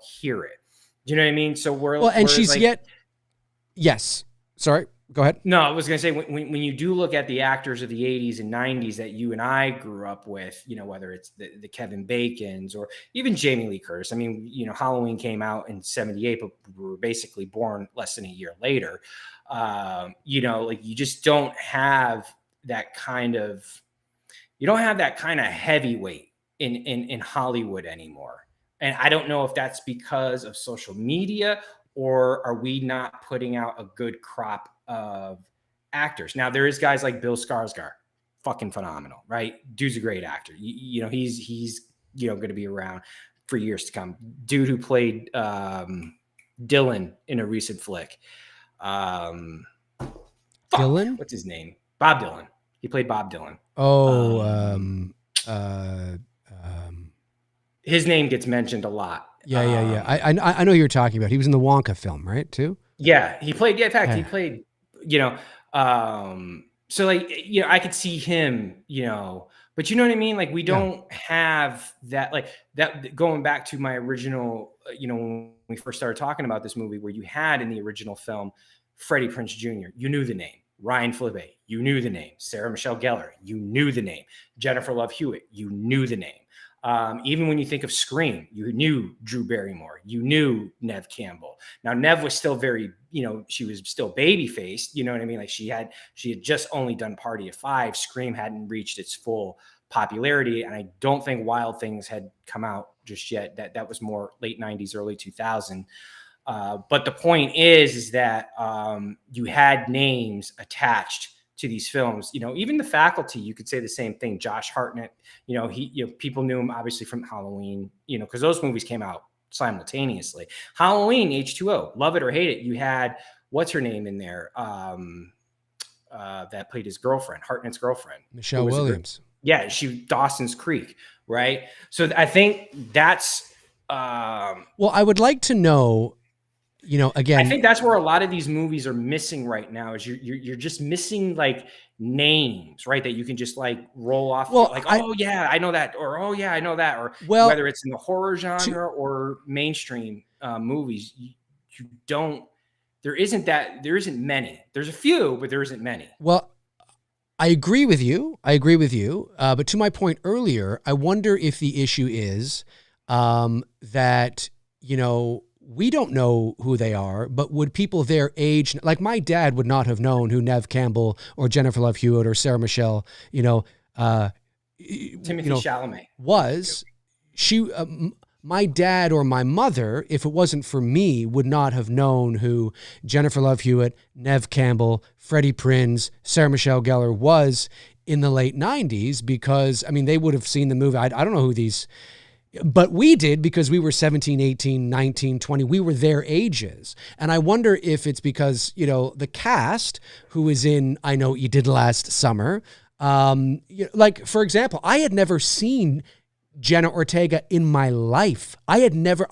hear it. Do you know what I mean? So she's yes. Sorry, go ahead. No, I was going to say, when you do look at the actors of the 80s and 90s that you and I grew up with, whether it's the Kevin Bacons or even Jamie Lee Curtis. I mean, Halloween came out in 78, but we were basically born less than a year later. You just don't have that kind of heavyweight in Hollywood anymore. And I don't know if that's because of social media, or are we not putting out a good crop of actors? Now there is guys like Bill Skarsgård, fucking phenomenal, right? Dude's a great actor. He's going to be around for years to come. Dude who played Dylan in a recent flick. Dylan? What's his name? Bob Dylan. He played Bob Dylan. His name gets mentioned a lot. Yeah. I know who you're talking about. He was in the Wonka film, right? Too. Yeah, he played. Yeah, in fact, he Yeah. played. You know, so like I could see him. But you know what I mean. Like we Yeah. don't have that. Like that. Going back to my original. When we first started talking about this movie, where you had in the original film, Freddie Prinze Jr. You knew the name. Ryan Felipe, you knew the name. Sarah Michelle Gellar, you knew the name. Jennifer Love Hewitt, you knew the name. Even when you think of Scream, you knew Drew Barrymore, you knew Nev Campbell. Now Nev was still very, she was still baby faced. You know what I mean? Like she had just only done Party of Five. Scream hadn't reached its full popularity, and I don't think Wild Things had come out just yet. That was more late '90s, early 2000. But the point is that you had names attached to these films. Even the faculty, you could say the same thing. Josh Hartnett, people knew him obviously from Halloween, because those movies came out simultaneously. Halloween, H2O, love it or hate it. You had what's her name in there that played his girlfriend, Hartnett's girlfriend, Michelle Williams. Yeah, Dawson's Creek, right? So I think that's. Well, I would like to know. Again, I think that's where a lot of these movies are missing right now. Is you're just missing like names, right? That you can just like roll off, like, oh yeah, I know that, or oh yeah, I know that, or whether it's in the horror genre or mainstream movies, you don't. There isn't many. There's a few, but there isn't many. Well, I agree with you. But to my point earlier, I wonder if the issue is that we don't know who they are, but would people their age, like my dad would not have known who Nev Campbell or Jennifer Love Hewitt or Sarah Michelle, Timothy Chalamet was. My dad or my mother, if it wasn't for me, would not have known who Jennifer Love Hewitt, Nev Campbell, Freddie Prinze, Sarah Michelle Gellar was in the late 90s, because, they would have seen the movie. I don't know who these... But we did, because we were 17, 18, 19, 20. We were their ages. And I wonder if it's because, the cast who is in I Know What You Did Last Summer, like, for example, I had never seen Jenna Ortega in my life. I had never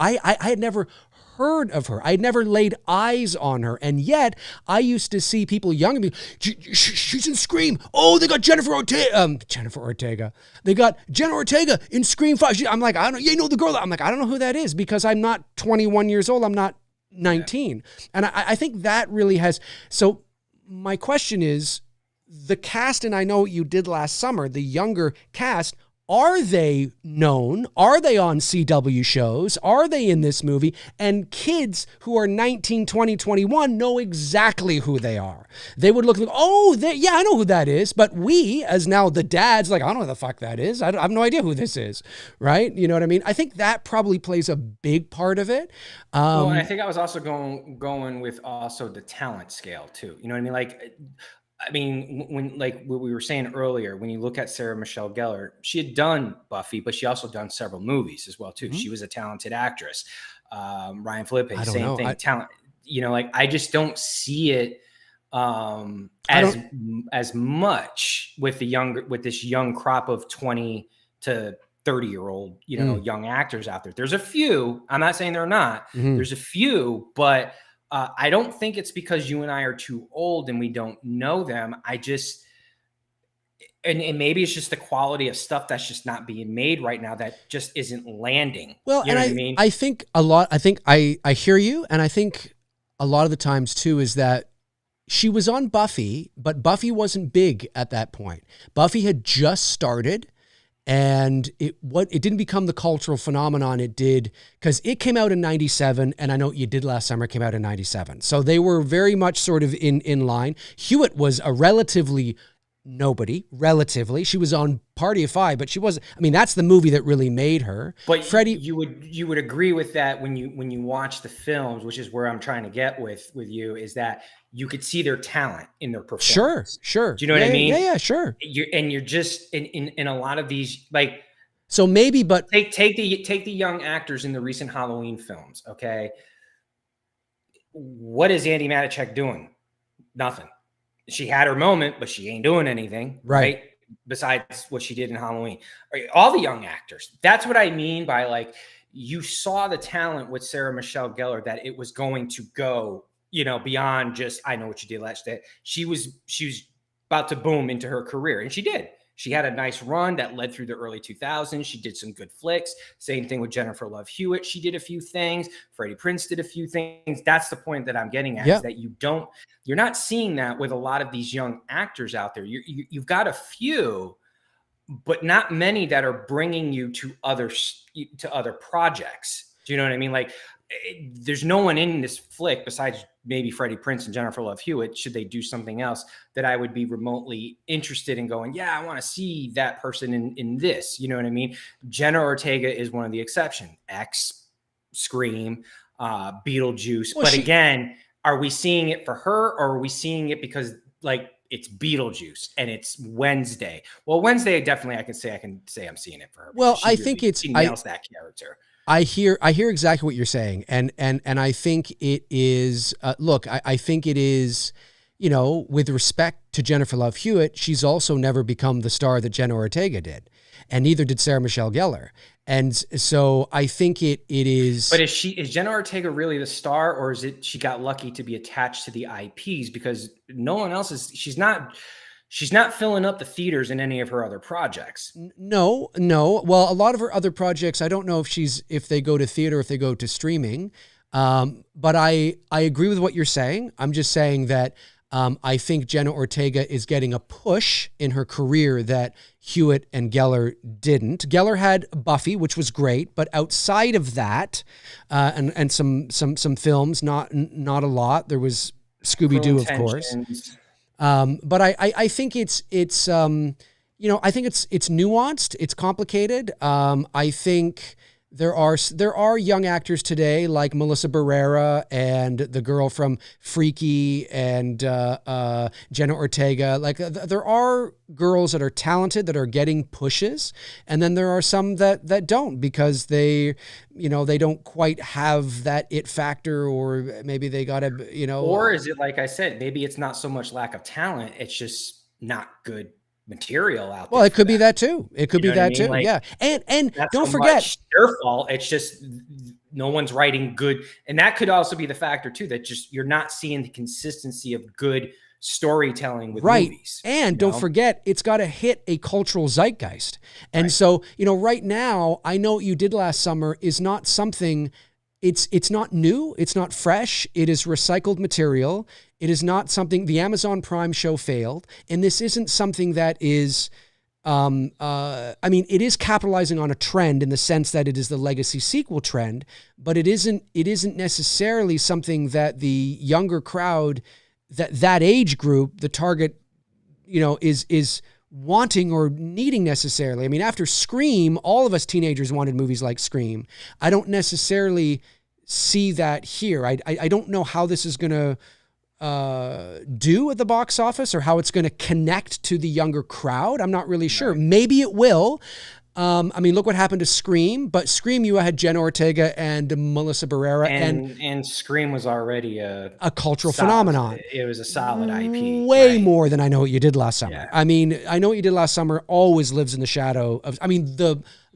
heard of her. I had never laid eyes on her. And yet I used to see people younger than me. She's in Scream. Oh, they got Jennifer Ortega. They got Jenna Ortega in Scream 5. I'm like, I don't know. You know the girl. I'm like, I don't know who that is, because I'm not 21 years old. I'm not 19. Yeah. And I think that really has. So my question is, the cast, and I Know What You Did Last Summer, the younger cast, are they known? Are they on CW shows? Are they in this movie? And kids who are 19, 20, 21 know exactly who they are. They would look like, oh, yeah, I know who that is. But we, as now the dads, like, I don't know who the fuck that is. I have no idea who this is, right? You know what I mean? I think that probably plays a big part of it. Well, and I think I was also going with also the talent scale too. You know what I mean? Like, when like what we were saying earlier, when you look at Sarah Michelle Gellar, she had done Buffy, but she also done several movies as well too. Mm-hmm. She was a talented actress. Ryan Felipe, same thing. Talent. Like I just don't see it as much with this young crop of 20 to 30-year-old, young actors out there. There's a few. I'm not saying they're not. Mm-hmm. There's a few, but. I don't think it's because you and I are too old and we don't know them. And maybe it's just the quality of stuff that's just not being made right now that just isn't landing. Well, you know what I mean? I think I hear you. And I think a lot of the times too is that she was on Buffy, but Buffy wasn't big at that point. Buffy had just started. And it didn't become the cultural phenomenon it did, because it came out in 97, and I Know What You Did Last Summer came out in 97. So they were very much sort of in line. Hewitt was a relatively nobody. She was on Party of Five, but she wasn't. That's the movie that really made her. But Freddie, you would agree with that when you watch the films, which is where I'm trying to get with you, is that you could see their talent in their performance. Sure. Do you know what I mean? Yeah, sure. You're just in a lot of these, like, so maybe, but take the young actors in the recent Halloween films. Okay, what is Andi Matichak doing? Nothing. She had her moment, but she ain't doing anything, right? Besides what she did in Halloween. All the young actors. That's what I mean by, like, you saw the talent with Sarah Michelle Gellar, that it was going to go beyond just I Know What You Did Last Day. She was about to boom into her career, and she did. She had a nice run that led through the early 2000s. She did some good flicks. Same thing with Jennifer Love Hewitt. She did a few things. Freddie Prinze did a few things. That's the point that I'm getting at, is that you're not seeing that with a lot of these young actors out there. You've got a few, but not many that are bringing you to other projects. Do you know what I mean? Like, there's no one in this flick besides maybe Freddie Prinze and Jennifer Love Hewitt, should they do something else, that I would be remotely interested in going, yeah, I want to see that person in this. You know what I mean? Jenna Ortega is one of the exceptions. X, Scream, Beetlejuice. Well, but again, are we seeing it for her, or are we seeing it because like it's Beetlejuice and it's Wednesday? Well, Wednesday, definitely I can say I'm seeing it for her. Well, I think she nails that character. I hear exactly what you're saying. And I think it is, look, I think it is, with respect to Jennifer Love Hewitt, she's also never become the star that Jenna Ortega did. And neither did Sarah Michelle Gellar. And so I think it is. But is Jenna Ortega really the star, or is it she got lucky to be attached to the IPs? Because no one else is, she's not filling up the theaters in any of her other projects. No. Well, a lot of her other projects, I don't know if they go to theater, if they go to streaming. But I agree with what you're saying. I'm just saying that I think Jenna Ortega is getting a push in her career that Hewitt and Gellar didn't. Gellar had Buffy, which was great, but outside of that, and some films, not a lot. There was Scooby-Doo, of course. But I think it's I think it's nuanced. It's complicated. I think there are young actors today like Melissa Barrera and the girl from Freaky and Jenna Ortega. Like there are girls that are talented that are getting pushes, and then there are some that don't, because they don't quite have that it factor, or maybe they gotta Or is it, like I said, maybe it's not so much lack of talent, it's just not good material out there. Well, it could be that too. It could be that too. Like, yeah. And don't forget, their fault. It's just no one's writing good. And that could also be the factor too, that just you're not seeing the consistency of good storytelling with movies. And don't forget, it's got to hit a cultural zeitgeist. And so, right now, I Know What You Did Last Summer is not something, it's not new, it's not fresh, it is recycled material. It is not something, the Amazon Prime show failed, and this isn't something that is, it is capitalizing on a trend in the sense that it is the legacy sequel trend, but it isn't necessarily something that the younger crowd, that age group, the target, is wanting or needing necessarily. I mean, after Scream, all of us teenagers wanted movies like Scream. I don't necessarily see that here. I don't know how this is going to do at the box office, or how it's going to connect to the younger crowd. I'm not really sure. Maybe it will. Look what happened to Scream, but Scream, you had Jenna Ortega and Melissa Barrera, and Scream was already a cultural phenomenon. It was a solid IP. Way more than I Know What You Did Last Summer. Yeah. I Know What You Did Last Summer always lives in the shadow of,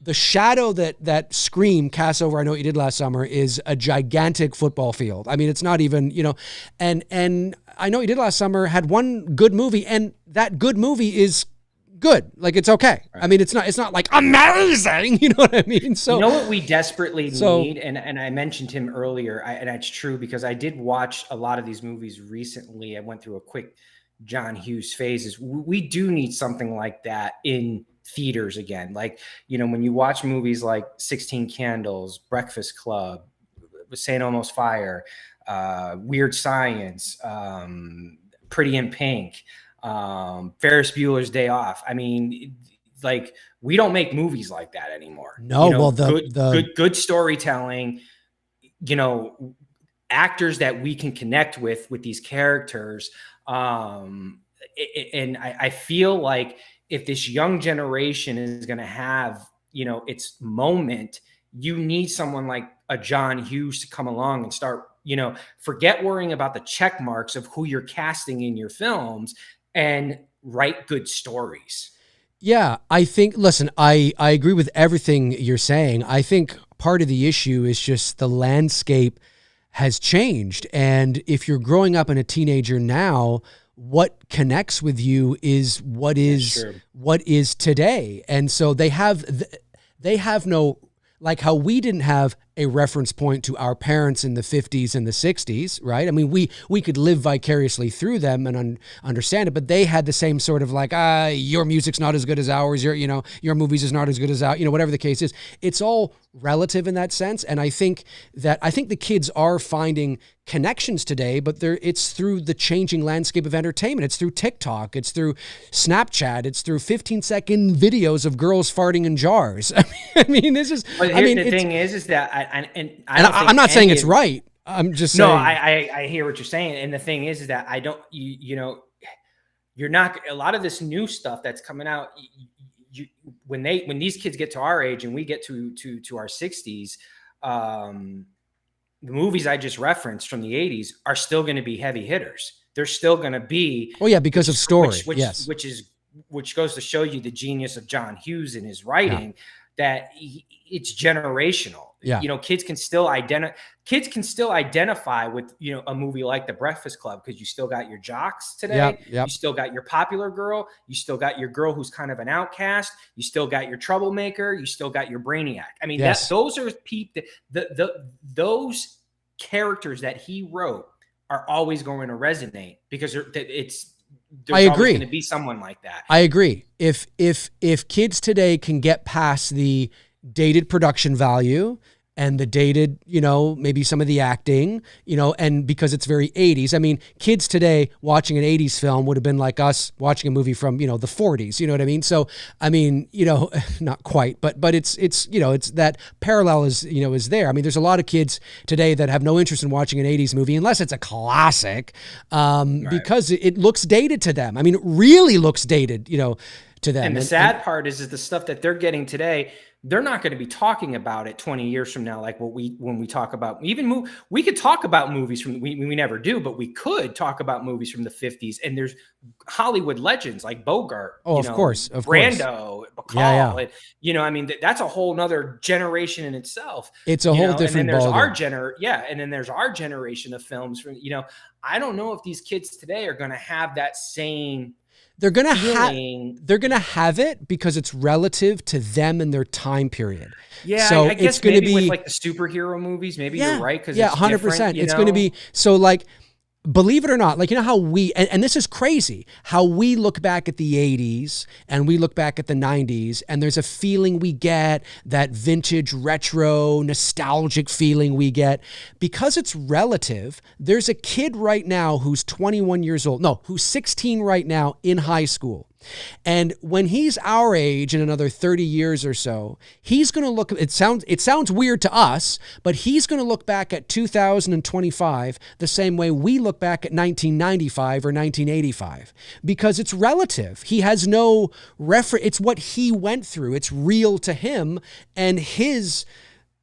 the shadow that Scream casts over I Know What You Did Last Summer is a gigantic football field. It's not even, and I Know What You Did Last Summer had one good movie, and that good movie is good. Like, it's okay. Right. It's not like amazing. You know what I mean? So, what we desperately need, and I mentioned him earlier, and it's true, because I did watch a lot of these movies recently. I went through a quick John Hughes phases. We do need something like that in theaters again. Like, when you watch movies like 16 Candles, Breakfast Club, St. Elmo's Fire, Weird Science, Pretty in Pink, Ferris Bueller's Day Off. We don't make movies like that anymore. No, good storytelling, actors that we can connect with these characters. And I feel like if this young generation is going to have, its moment, you need someone like a John Hughes to come along and start, forget worrying about the check marks of who you're casting in your films, and write good stories. Yeah, I think, listen, I agree with everything you're saying. I think part of the issue is just the landscape has changed. And if you're growing up and a teenager now, what connects with you is what is today. And so they have no, like how we didn't have a reference point to our parents in the 50s and the 60s, right? I mean, we could live vicariously through them and understand it, but they had the same sort of like, your music's not as good as ours, your movies is not as good as ours, whatever the case is. It's all relative in that sense. And I think the kids are finding connections today, but it's through the changing landscape of entertainment. It's through TikTok, it's through Snapchat, it's through 15-second videos of girls farting in jars. I mean, this is. But the thing is that I'm not saying it's right. I'm just saying. No, I hear what you're saying, and the thing is that I don't. You're not. A lot of this new stuff that's coming out. When these kids get to our age and we get to our 60s, the movies I just referenced from the 80s are still going to be heavy hitters. They're still going to be. Oh yeah, because of story. Which goes to show you the genius of John Hughes in his writing. Yeah. That it's generational. Yeah. Kids can still identify with, a movie like The Breakfast Club, because you still got your jocks today. Yep. You still got your popular girl. You still got your girl who's kind of an outcast. You still got your troublemaker. You still got your brainiac. I mean, yes. those are those characters that he wrote are always going to resonate because there's I agree. Going to be someone like that. I agree. If kids today can get past the dated production value and the dated, maybe some of the acting, and because it's very 80s. I mean, kids today watching an 80s film would have been like us watching a movie from, the 40s, you know what I mean? So, I mean, not quite, but it's that parallel is there. I mean, there's a lot of kids today that have no interest in watching an 80s movie unless it's a classic, right. Because it looks dated to them. I mean, it really looks dated, to them. And the sad part is the stuff that they're getting today, they're not going to be talking about it 20 years from now. Like when we talk about we could talk about movies from, we never do, but we could talk about movies from the 50s. And there's Hollywood legends like Bogart. Of course. Brando, Bacall. Yeah. And, I mean, that's a whole nother generation in itself. It's a whole different ballgame. And then there's our generation of films from, I don't know if these kids today are going to have that same. They're going to have it because it's relative to them and their time period. Yeah, so I guess it's going to be with like the superhero movies. Maybe you're right. Cause 100%. It's going to be so like, believe it or not, like, how we, and this is crazy, how we look back at the 80s and we look back at the 90s, and there's a feeling we get, that vintage, retro, nostalgic feeling we get. Because it's relative, there's a kid right now who's 21 years old, who's 16 right now in high school. And when he's our age in another 30 years or so, he's going to look, it sounds weird to us, but he's going to look back at 2025 the same way we look back at 1995 or 1985, because it's relative. He has no reference. It's what he went through. It's real to him, and his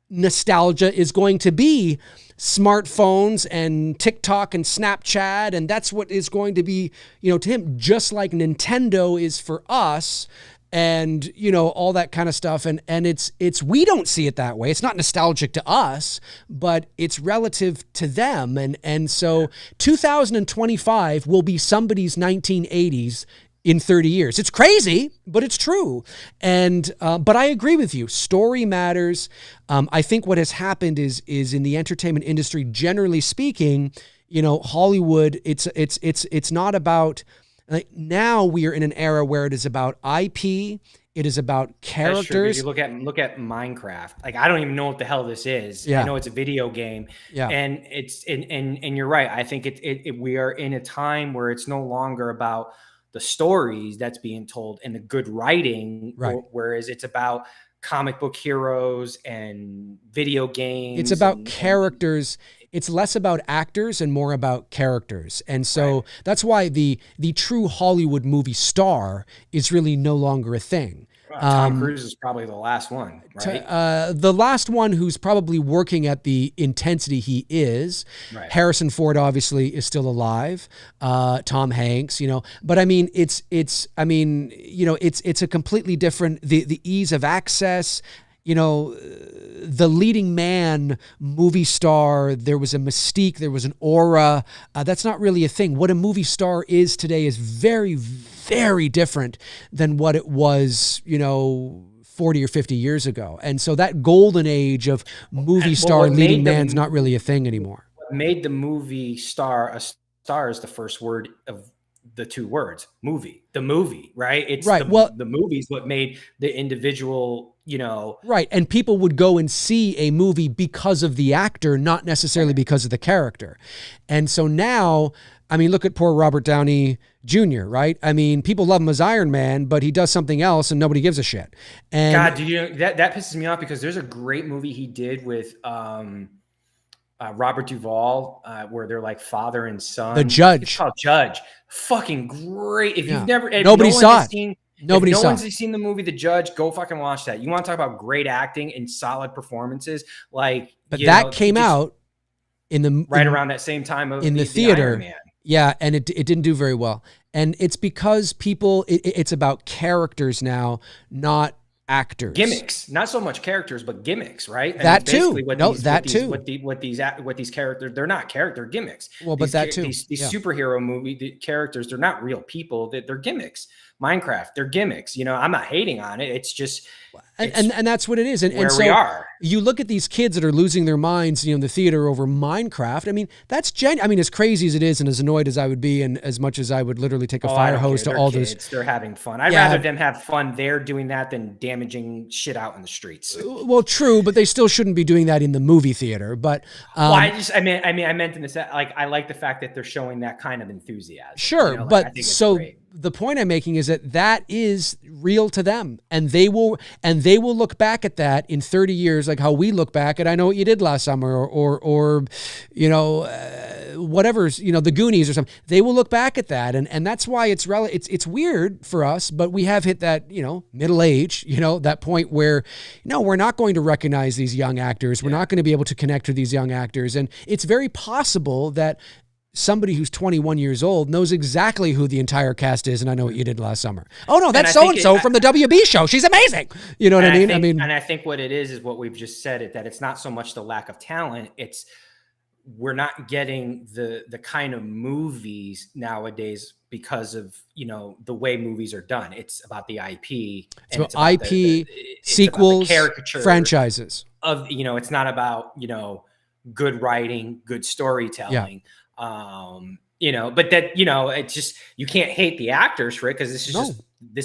nostalgia is going to be smartphones and TikTok and Snapchat, and that's what is going to be, to him, just like Nintendo is for us, and all that kind of stuff. And it's we don't see it that way. It's not nostalgic to us, but it's relative to them. And so 2025 will be somebody's 1980s in 30 years. It's crazy, but it's true. And but I agree with you. Story matters. I think what has happened is in the entertainment industry, generally speaking, Hollywood, it's not about, like, now we are in an era where it is about IP. It is about characters. You look at Minecraft. Like, I don't even know what the hell this is. Yeah. I know it's a video game. Yeah. And and you're right. I think we are in a time where it's no longer about the stories that's being told and the good writing, right. Whereas it's about comic book heroes and video games. It's about characters. It's less about actors and more about characters. And so right. That's why the true Hollywood movie star is really no longer a thing. Tom Cruise is probably the last one, right? The last one who's probably working at the intensity he is. Right. Harrison Ford obviously is still alive. Tom Hanks, but I mean, it's a completely different, the ease of access. you know, the leading man movie star, there was a mystique, there was an aura. That's not really a thing. What a movie star is today is very, very different than what it was, 40 or 50 years ago. And so that golden age of movie star leading man's not really a thing anymore. What made the movie star a star is the first word of the two words, movie, the movie, right? It's right. The movie's what made the individual, Right. And people would go and see a movie because of the actor, not necessarily because of the character. And so now, I mean, look at poor Robert Downey Jr., right? I mean, people love him as Iron Man, but he does something else and nobody gives a shit. And God, that pisses me off because there's a great movie he did with Robert Duvall, where they're like father and son. The Judge. It's called Judge. Fucking great. If you've never, nobody saw it. Nobody saw. No one's seen the movie The Judge. Go fucking watch that. You want to talk about great acting and solid performances, but that came out around that same time of in the theater. Iron Man. Yeah, and it didn't do very well. And it's because people, it's about characters now, not actors. Gimmicks, not so much characters, but gimmicks, right? And that too. What these characters, they're not character gimmicks. Well, but that too. These superhero movie characters, they're not real people. They're gimmicks. Minecraft, they're gimmicks. I'm not hating on it. It's just, and that's what it is. And so we are. You look at these kids that are losing their minds, in the theater over Minecraft. I mean, that's as crazy as it is, and as annoyed as I would be, and as much as I would literally take a fire hose to all those. They're having fun. I'd rather them have fun there doing that than damaging shit out in the streets. Well, true, but they still shouldn't be doing that in the movie theater. But I meant in this, like, I like the fact that they're showing that kind of enthusiasm. Sure, but I think it's great. The point I'm making is that is real to them, and they will look back at that in 30 years, like how we look back at I Know What You Did Last Summer, or whatever's, The Goonies or something. They will look back at that, and that's why it's weird for us, but we have hit that middle age, that point where we're not going to recognize these young actors. We're not going to be able to connect with these young actors, and it's very possible that somebody who's 21 years old knows exactly who the entire cast is, and I Know What You Did Last Summer. Oh no, that's so-and-so from the WB show. She's amazing. You know what I mean? And I think what it is what we've just said, that it's not so much the lack of talent, it's we're not getting the kind of movies nowadays because of the way movies are done. It's about the IP. It's about IP, sequels, caricature franchises. It's not about good writing, good storytelling. Yeah. But that, it's just, you can't hate the actors for it because this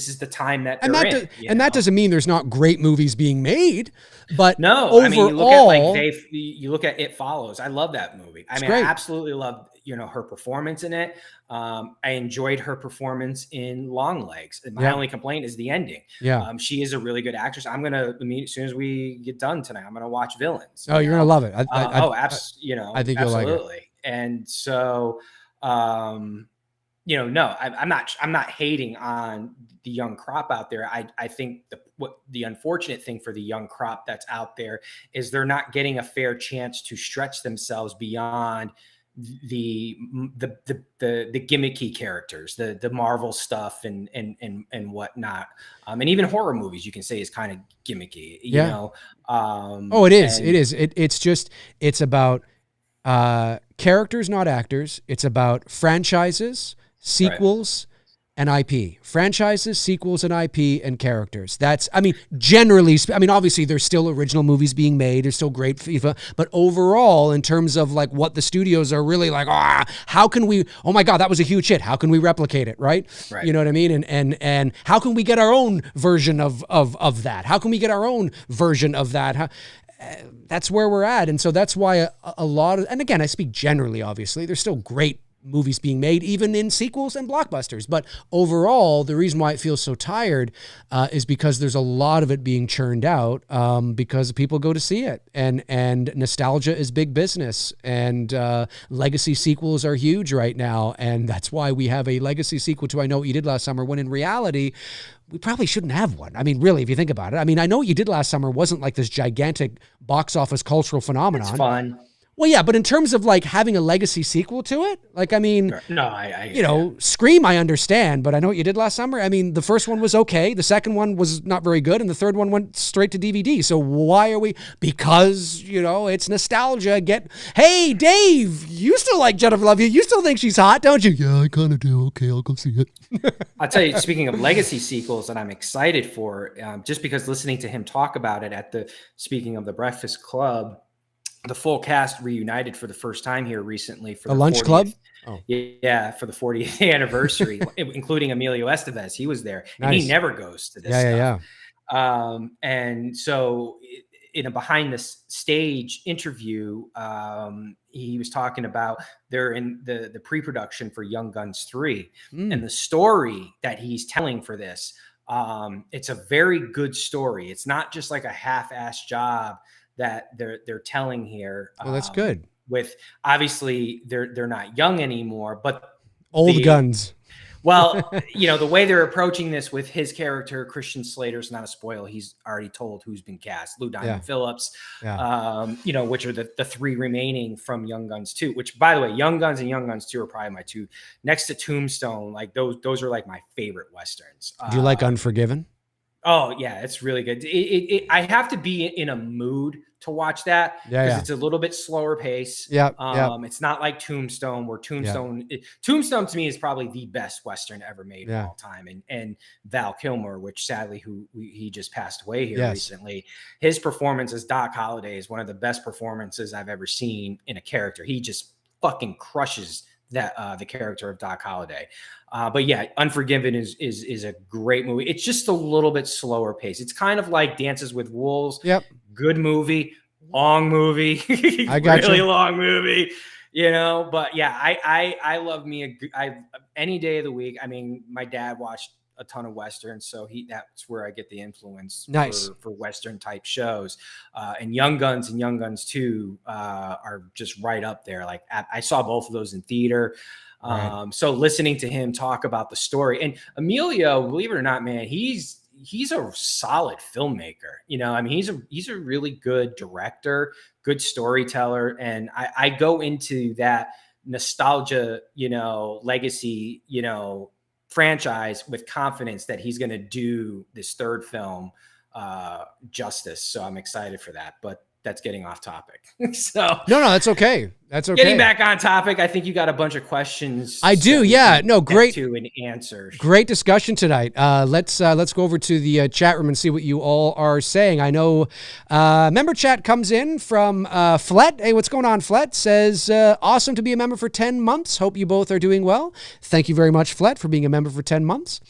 is the time that they're in. That doesn't mean there's not great movies being made, but no, overall, you look at It Follows. I love that movie. I absolutely loved, her performance in it. I enjoyed her performance in Longlegs. And my only complaint is the ending. Yeah. She is a really good actress. I'm going to, as soon as we get done tonight, I'm going to watch Villains. Oh, you're going to love it. I think you'll like it. And so, I'm not hating on the young crop out there. I think the unfortunate thing for the young crop that's out there is they're not getting a fair chance to stretch themselves beyond the gimmicky characters, the Marvel stuff and whatnot. And even horror movies, you can say, is kind of gimmicky, it is. It's about characters, not actors. It's about franchises, sequels, and IP. Franchises, sequels, and IP, and characters. Generally, obviously there's still original movies being made. There's still great FIFA, but overall, in terms of like what the studios are really like, how can we? Oh my God, that was a huge hit. How can we replicate it? Right? You know what I mean? And how can we get our own version of that? How can we get our own version of that? That's where we're at. And so that's why a lot of, and again, I speak generally, obviously, there's still great movies being made, even in sequels and blockbusters. But overall, the reason why it feels so tired is because there's a lot of it being churned out because people go to see it. And nostalgia is big business. And legacy sequels are huge right now. And that's why we have a legacy sequel to I Know What You Did Last Summer, when in reality, we probably shouldn't have one. Really, if you think about it. I Know What You Did Last Summer wasn't like this gigantic box office cultural phenomenon. It's fun. Well, yeah, but in terms of like having a legacy sequel to it, like, I mean, no, Scream, I understand, but I Know What You Did Last Summer. I mean, the first one was okay. The second one was not very good. And the third one went straight to DVD. So why are we, because, it's nostalgia. Hey, Dave, you still like Jennifer Love Hewitt. You still think she's hot, don't you? Yeah, I kind of do. Okay, I'll go see it. I'll tell you, speaking of legacy sequels that I'm excited for, just because listening to him talk about it speaking of the Breakfast Club, the full cast reunited for the first time here recently for the Lunch 40th, Club. Oh. Yeah, for the 40th anniversary, including Emilio Estevez. He was there, and he never goes to this stuff. And so in a behind the stage interview, he was talking about they're in the pre-production for Young Guns 3 and the story that he's telling for this. It's a very good story. It's not just like a half-assed job that they're telling here. Well, that's good. With obviously they're not young anymore, but old guns. Well, the way they're approaching this with his character, Christian Slater's not a spoil. He's already told who's been cast. Lou Diamond Phillips, which are the three remaining from Young Guns 2, which, by the way, Young Guns and Young Guns 2 are probably my two next to Tombstone. Like those are like my favorite Westerns. Do you like Unforgiven? Oh yeah, it's really good. I have to be in a mood to watch that because it's a little bit slower pace. It's not like Tombstone, where Tombstone to me is probably the best Western ever made of all time. And Val Kilmer, which sadly he just passed away here recently, his performance as Doc Holliday is one of the best performances I've ever seen in a character. He just fucking crushes that the character of Doc Holliday. But yeah, Unforgiven is a great movie. It's just a little bit slower pace. It's kind of like Dances with Wolves. Yep. Good movie, long movie. I got really you. Long movie. But yeah, I love me any day of the week. I mean, my dad watched a ton of Westerns, so that's where I get the influence for Western type shows. And Young Guns and Young Guns 2 are just right up there. Like I saw both of those in theater. So listening to him talk about the story, and Emilio, believe it or not, man, he's a solid filmmaker. I mean, he's a really good director, good storyteller. And I go into that nostalgia, legacy, franchise with confidence that he's going to do this third film justice. So I'm excited for that, but that's getting off topic. So no, that's okay. That's okay. Getting back on topic, I think you got a bunch of questions. I do. Yeah. No, great. To and answers. Great discussion tonight. Let's go over to the chat room and see what you all are saying. I know member chat comes in from Flet. Hey, what's going on, Flet? Says, awesome to be a member for 10 months. Hope you both are doing well. Thank you very much, Flet, for being a member for 10 months.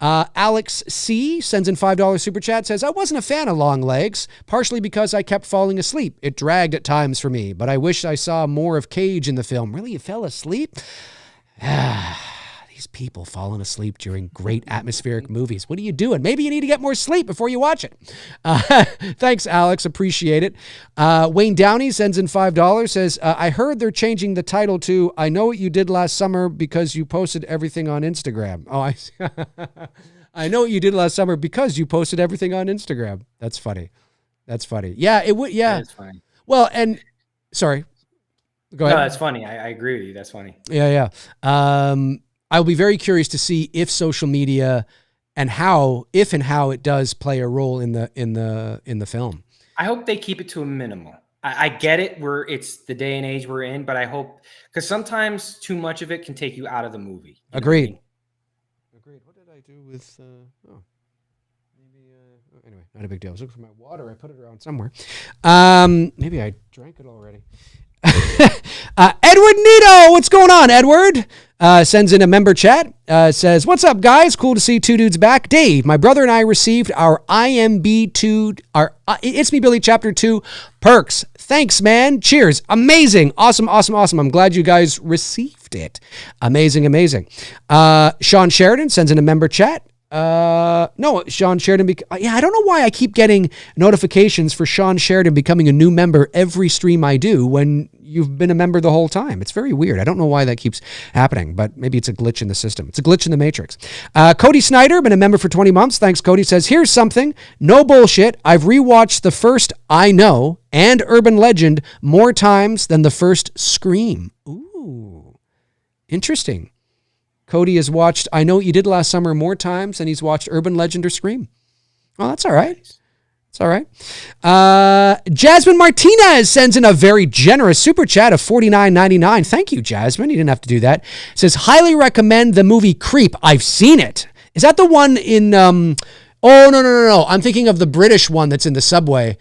Alex C sends in $5 super chat, says, I wasn't a fan of Longlegs, partially because I kept falling asleep. It dragged at times for me, but I wish I saw more of Cage in the film. Really? You fell asleep? These people falling asleep during great atmospheric movies. What are you doing? Maybe you need to get more sleep before you watch it. Thanks, Alex. Appreciate it. Wayne Downey sends in $5, says, I heard they're changing the title to I Know What You Did Last Summer because you posted everything on Instagram. Oh, I see. I know what you did last summer because you posted everything on Instagram. That's funny. Yeah, it would. Yeah. That's funny. Well, and sorry. Go ahead. No, that's funny. I agree with you. That's funny. Yeah. I'll be very curious to see if social media and how it does play a role in the film. I hope they keep it to a minimum. I get it where it's the day and age we're in, but I hope, because sometimes too much of it can take you out of the movie. Agreed. What did I do with? Anyway, not a big deal. I was looking for my water. I put it around somewhere. Maybe I drank it already. Edward Nito, what's going on, Edward? Sends in a member chat, says, what's up, guys? Cool to see two dudes back. Dave, my brother and I received our It's Me Billy Chapter 2 perks. Thanks, man. Cheers. Amazing. Awesome. I'm glad you guys received it. Amazing. Sean Sheridan sends in a member chat. No, Sean Sheridan. I don't know why I keep getting notifications for Sean Sheridan becoming a new member every stream I do when you've been a member the whole time. It's very weird. I don't know why that keeps happening, but maybe it's a glitch in the system. It's a glitch in the matrix. Cody Snyder, been a member for 20 months. Thanks, Cody. Says, here's something. No bullshit. I've rewatched the first I Know and Urban Legend more times than the first Scream. Ooh, interesting. Cody has watched I Know What You Did Last Summer more times than he's watched Urban Legend or Scream. Well, that's all right. It's all right. Jasmine Martinez sends in a very generous super chat of $49.99. Thank you, Jasmine. You didn't have to do that. Says, highly recommend the movie Creep. I've seen it. Is that the one in... Oh, no. I'm thinking of the British one that's in the subway.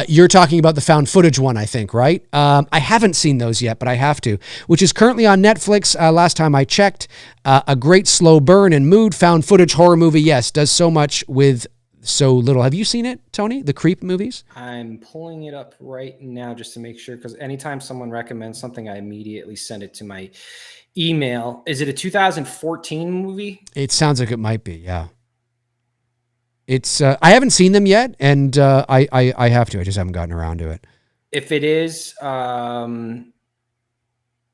You're talking about the found footage one, I think, right? I haven't seen those yet, but I have to, which is currently on Netflix. Last time I checked, a great slow burn and mood found footage horror movie. Yes, does so much with so little. Have you seen it, Tony? The Creep movies? I'm pulling it up right now just to make sure, because anytime someone recommends something, I immediately send it to my email. Is it a 2014 movie? It sounds like it might be, yeah. It's I haven't seen them yet, and I have to. I just haven't gotten around to it. If it is, let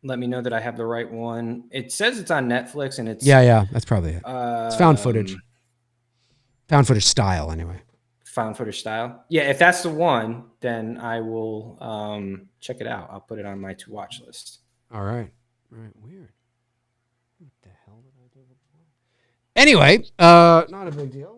me know that I have the right one. It says it's on Netflix, and it's yeah, that's probably it. It's found footage style, anyway. Found footage style. Yeah, if that's the one, then I will check it out. I'll put it on my to watch list. All right. Weird. What the hell did I do before? Anyway, not a big deal.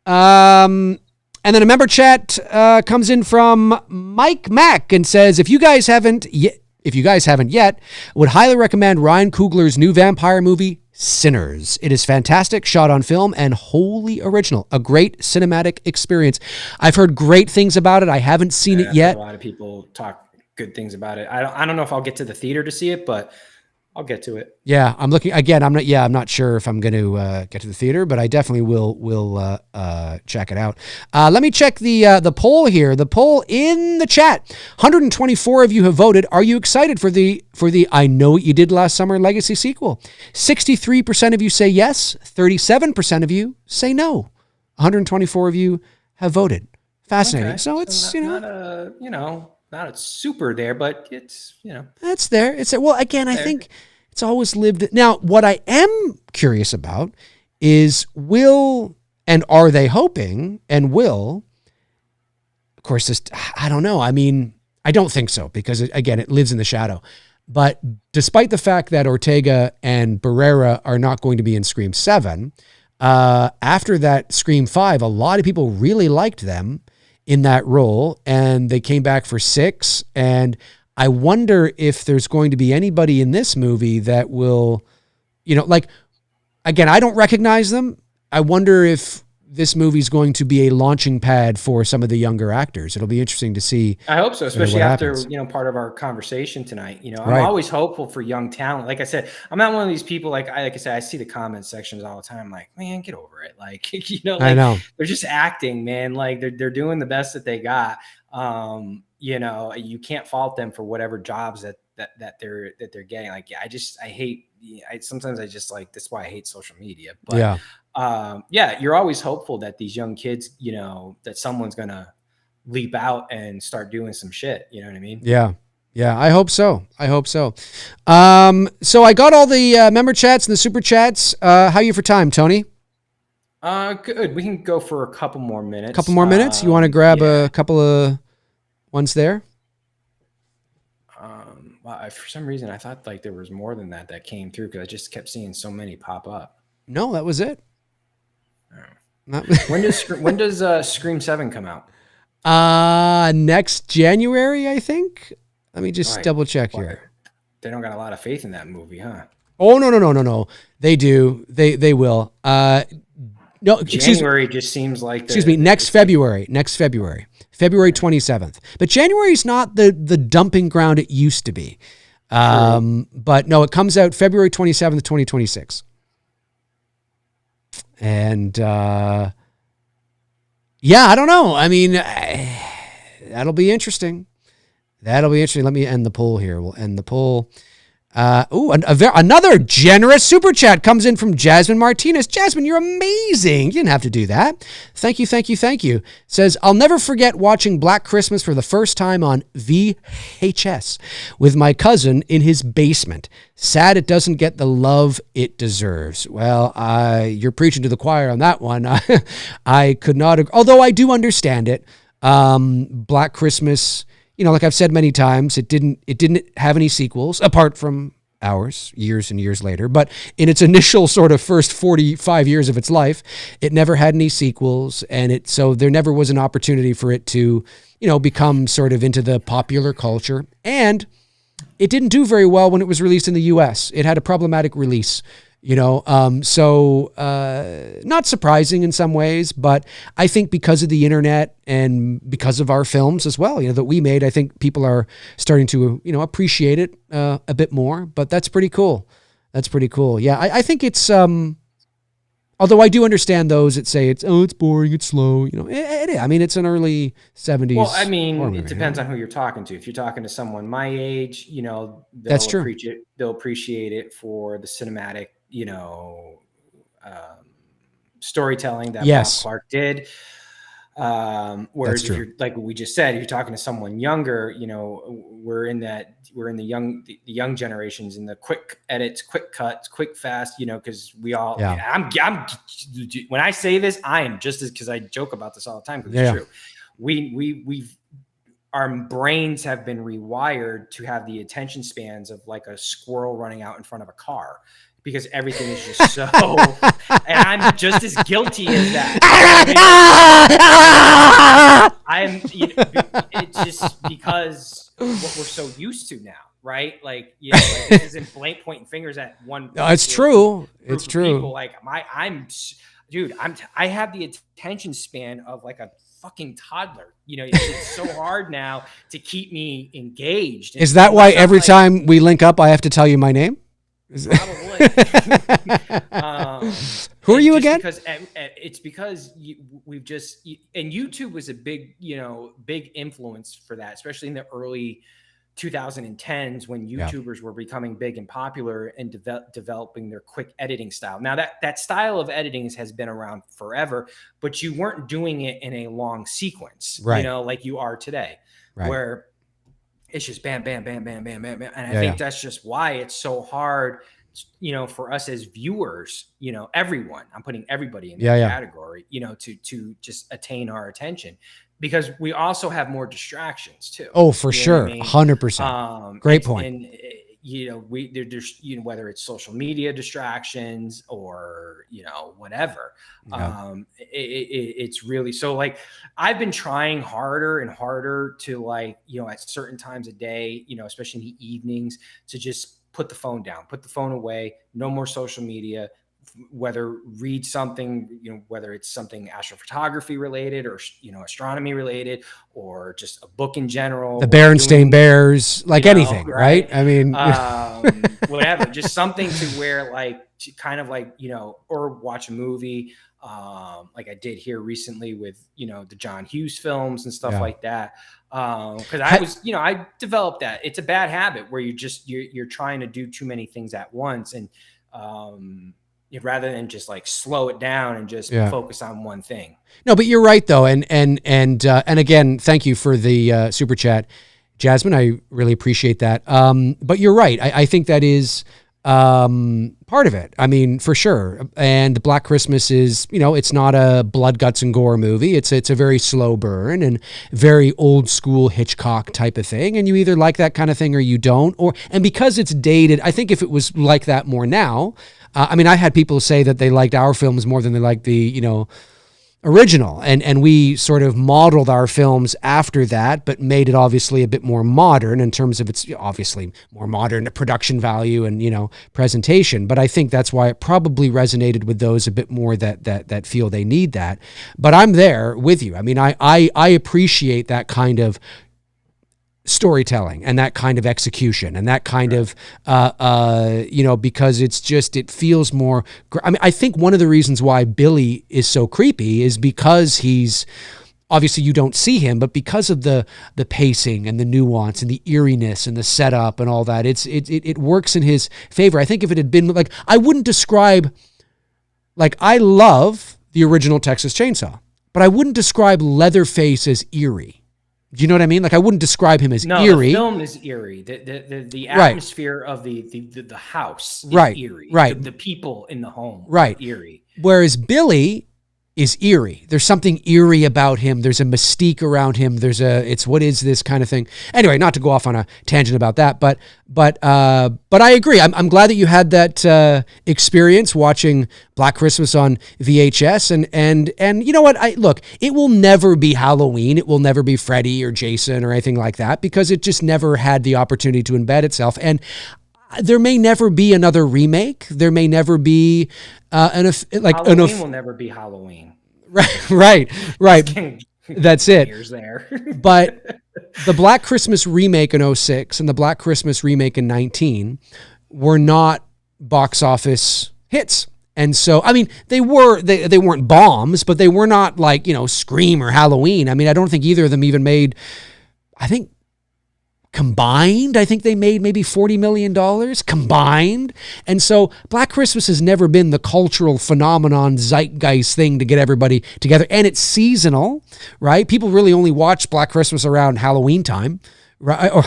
And then a member chat comes in from Mike Mack and says, if you guys haven't yet, would highly recommend Ryan Coogler's new vampire movie, Sinners. It is fantastic, shot on film, and wholly original. A great cinematic experience. I've heard great things about it. I haven't seen it yet. A lot of people talk good things about it. I don't know if I'll get to the theater to see it, but I'll get to it. Yeah, I'm looking again. I'm not sure if I'm going to get to the theater, but I definitely will check it out. Let me check the poll here. The poll in the chat. 124 of you have voted. Are you excited for the I Know What You Did Last Summer legacy sequel? 63% of you say yes. 37% of you say no. 124 of you have voted. Fascinating. Okay. So it's not a super there, but it's, That's there. It's well, again, I think it's always lived. Now, what I am curious about is are they hoping and will, of course, I don't know. I mean, I don't think so because again, it lives in the shadow. But despite the fact that Ortega and Barrera are not going to be in Scream 7, after that Scream 5, a lot of people really liked them in that role, and they came back for 6. And I wonder if there's going to be anybody in this movie that will, again, I don't recognize them. I wonder if this movie is going to be a launching pad for some of the younger actors. It'll be interesting to see. I hope so, especially after, part of our conversation tonight. I'm always hopeful for young talent. Like I said, I'm not one of these people, like I said, I see the comment sections all the time. Like, man, get over it. Like, I know. They're just acting, man. Like they're doing the best that they got. You can't fault them for whatever jobs that they're getting. Like, sometimes I just like, that's why I hate social media. But you're always hopeful that these young kids, that someone's going to leap out and start doing some shit. You know what I mean? Yeah. Yeah. I hope so. So I got all the member chats and the super chats. How are you for time, Tony? Good. We can go for a couple more minutes. You want to grab a couple of ones there? For some reason, I thought like there was more than that came through because I just kept seeing so many pop up. No, that was it. When does Scream 7 come out? Next January, I think. Let me just double check here. They don't got a lot of faith in that movie, huh? Oh, no. They do. They will. No, January just seems like next February. February 27th. But January is not the dumping ground it used to be. But no, it comes out February 27th, 2026. And I don't know. I mean, that'll be interesting. Let me end the poll here. We'll end the poll. Another generous super chat comes in from Jasmine Martinez. Jasmine, you're amazing. You didn't have to do that. Thank you, thank you, thank you. Says, I'll never forget watching Black Christmas for the first time on VHS with my cousin in his basement. Sad it doesn't get the love it deserves. Well, you're preaching to the choir on that one. I could not agree. Although I do understand it. Black Christmas, like I've said many times, it didn't have any sequels apart from ours years and years later. But in its initial sort of first 45 years of its life, it never had any sequels. And so there never was an opportunity for it to, become sort of into the popular culture. And it didn't do very well when it was released in the US. It had a problematic release. So not surprising in some ways, but I think because of the internet and because of our films as well, that we made, I think people are starting to, appreciate it a bit more, but that's pretty cool. That's pretty cool. Yeah. I think it's, although I do understand those that say it's boring, it's slow, it is. I mean, it's an early 70s. Well, I mean, it depends on who you're talking to. If you're talking to someone my age, that's true. They'll appreciate it for the cinematic, storytelling that Bob Clark did. Whereas if you're like we just said, if you're talking to someone younger, we're in the young generations in the quick edits, quick cuts, quick fast, because we all, I'm when I say this, I am just as, cause I joke about this all the time. Cause it's true. Our brains have been rewired to have the attention spans of like a squirrel running out in front of a car. Because everything is just so, and I'm just as guilty as that. It's just because what we're so used to now, right? Like, this isn't blank pointing fingers at one. No, it's true. It's true. People. Like I have the attention span of like a fucking toddler. It's so hard now to keep me engaged. Is that why every time we link up, I have to tell you my name? Probably. Who are you again? Because it's because we've just, and YouTube was a big influence for that, especially in the early 2010s when YouTubers were becoming big and popular and developing their quick editing style. Now that style of editing has been around forever, but you weren't doing it in a long sequence, right? Like you are today, right. Where it's just bam, bam, bam, bam, bam, bam, bam. And I think that's just why it's so hard, for us as viewers, everyone, I'm putting everybody in that category, to just attain our attention, because we also have more distractions too. Oh, for sure. 100%. Great point. And there's, whether it's social media distractions or, whatever, it's really, so like, I've been trying harder and harder to like, at certain times a day, especially in the evenings, to just put the phone down, put the phone away, no more social media, whether read something, whether it's something astrophotography related or, astronomy related, or just a book in general. The Berenstain Bears, like anything, right? I mean, whatever, just something to where like, to kind of like, or watch a movie, like I did here recently with, the John Hughes films and stuff like that. Cause I developed that. It's a bad habit where you're trying to do too many things at once. And, rather than just like slow it down and just focus on one thing. No, but you're right though. And again, thank you for the super chat, Jasmine. I really appreciate that. But you're right. I think that is part of it. I mean, for sure. And Black Christmas is, it's not a blood, guts, and gore movie. It's a very slow burn and very old school Hitchcock type of thing. And you either like that kind of thing or you don't. And because it's dated, I think if it was like that more now, I had people say that they liked our films more than they liked the, original. And we sort of modeled our films after that, but made it obviously a bit more modern in terms of its obviously more modern production value and, presentation. But I think that's why it probably resonated with those a bit more that feel they need that. But I'm there with you. I mean, I appreciate that kind of storytelling and that kind of execution and that kind of, because it feels more, I think one of the reasons why Billy is so creepy is because he's obviously you don't see him, but because of the pacing and the nuance and the eeriness and the setup and all that, it works in his favor. I think if it had been like, I wouldn't describe, like, I love the original Texas Chainsaw, but I wouldn't describe Leatherface as eerie. Do you know what I mean? Like, I wouldn't describe him as eerie. The film is eerie. The atmosphere of the house is eerie. Right. The people in the home are eerie. Whereas Billy is eerie. There's something eerie about him. There's a mystique around him. It's what is this kind of thing. Anyway, not to go off on a tangent about that, but I agree. I'm glad that you had that experience watching Black Christmas on VHS, and you know what? Look, it will never be Halloween. It will never be Freddy or Jason or anything like that, because it just never had the opportunity to embed itself. And there may never be another remake. There may never be Halloween will never be Halloween. Right. That's it. Years there. But the Black Christmas remake in 2006 and the Black Christmas remake in 2019 were not box office hits. And so, I mean, they weren't bombs, but they were not like, Scream or Halloween. I mean, I don't think either of them even made, I think they made maybe $40 million combined. And so Black Christmas has never been the cultural phenomenon, zeitgeist thing to get everybody together. And it's seasonal, right? People really only watch Black Christmas around Halloween time, right? Or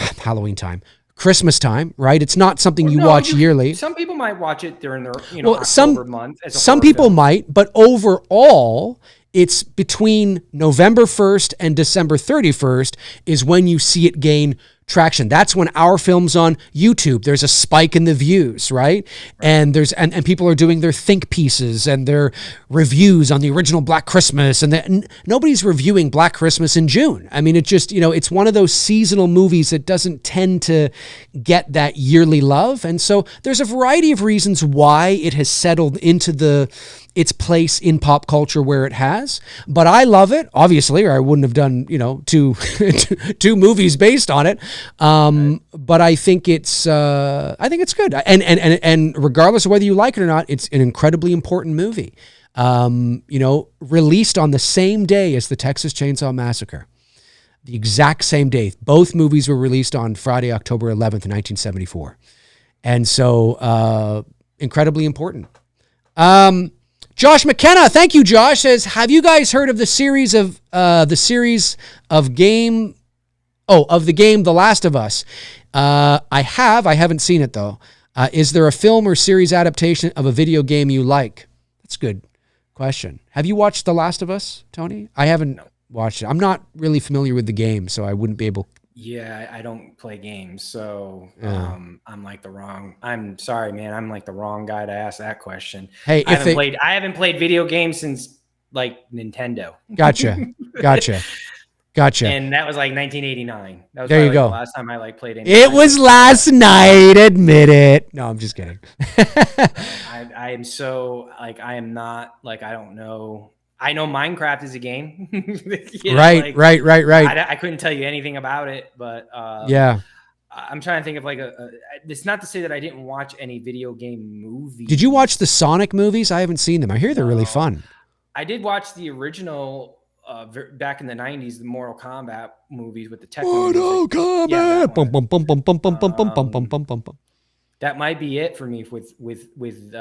Christmas time, right? It's not something you watch yearly. Some people might watch it during their, October month. Some people might, but overall, it's between November 1st and December 31st is when you see it gain traction. That's when our film's on YouTube. There's a spike in the views, right? And and people are doing their think pieces and their reviews on the original Black Christmas, and nobody's reviewing Black Christmas in June. I mean, it just, it's one of those seasonal movies that doesn't tend to get that yearly love. And so there's a variety of reasons why it has settled into its place in pop culture where it has, but I love it, obviously, or I wouldn't have done, two movies based on it. But I think it's good. And regardless of whether you like it or not, it's an incredibly important movie. Released on the same day as the Texas Chainsaw Massacre, the exact same day. Both movies were released on Friday, October 11th, 1974. And so, incredibly important. Josh McKenna, thank you, Josh, says, have you guys heard of the series of the game The Last of Us? I haven't seen it though. Is there a film or series adaptation of a video game you like? That's a good question. Have you watched The Last of Us, Tony? I haven't watched it. I'm not really familiar with the game, so I wouldn't be able. Yeah, I don't play games, so I'm like I'm sorry, man. I'm like the wrong guy to ask that question. Hey, I haven't played video games since like Nintendo. Gotcha. And that was like 1989. That was there you go. The last time I played anything. It was last night. Admit it. No, I'm just kidding. I am so like I am not like I don't know. I know Minecraft is a game. Right. I couldn't tell you anything about it, but yeah. I'm trying to think of like it's not to say that I didn't watch any video game movies. Did you watch the Sonic movies? I haven't seen them. I hear they're really fun. I did watch the original back in the 90s, the Mortal Kombat movies with the techno Mortal Kombat. That might be it for me with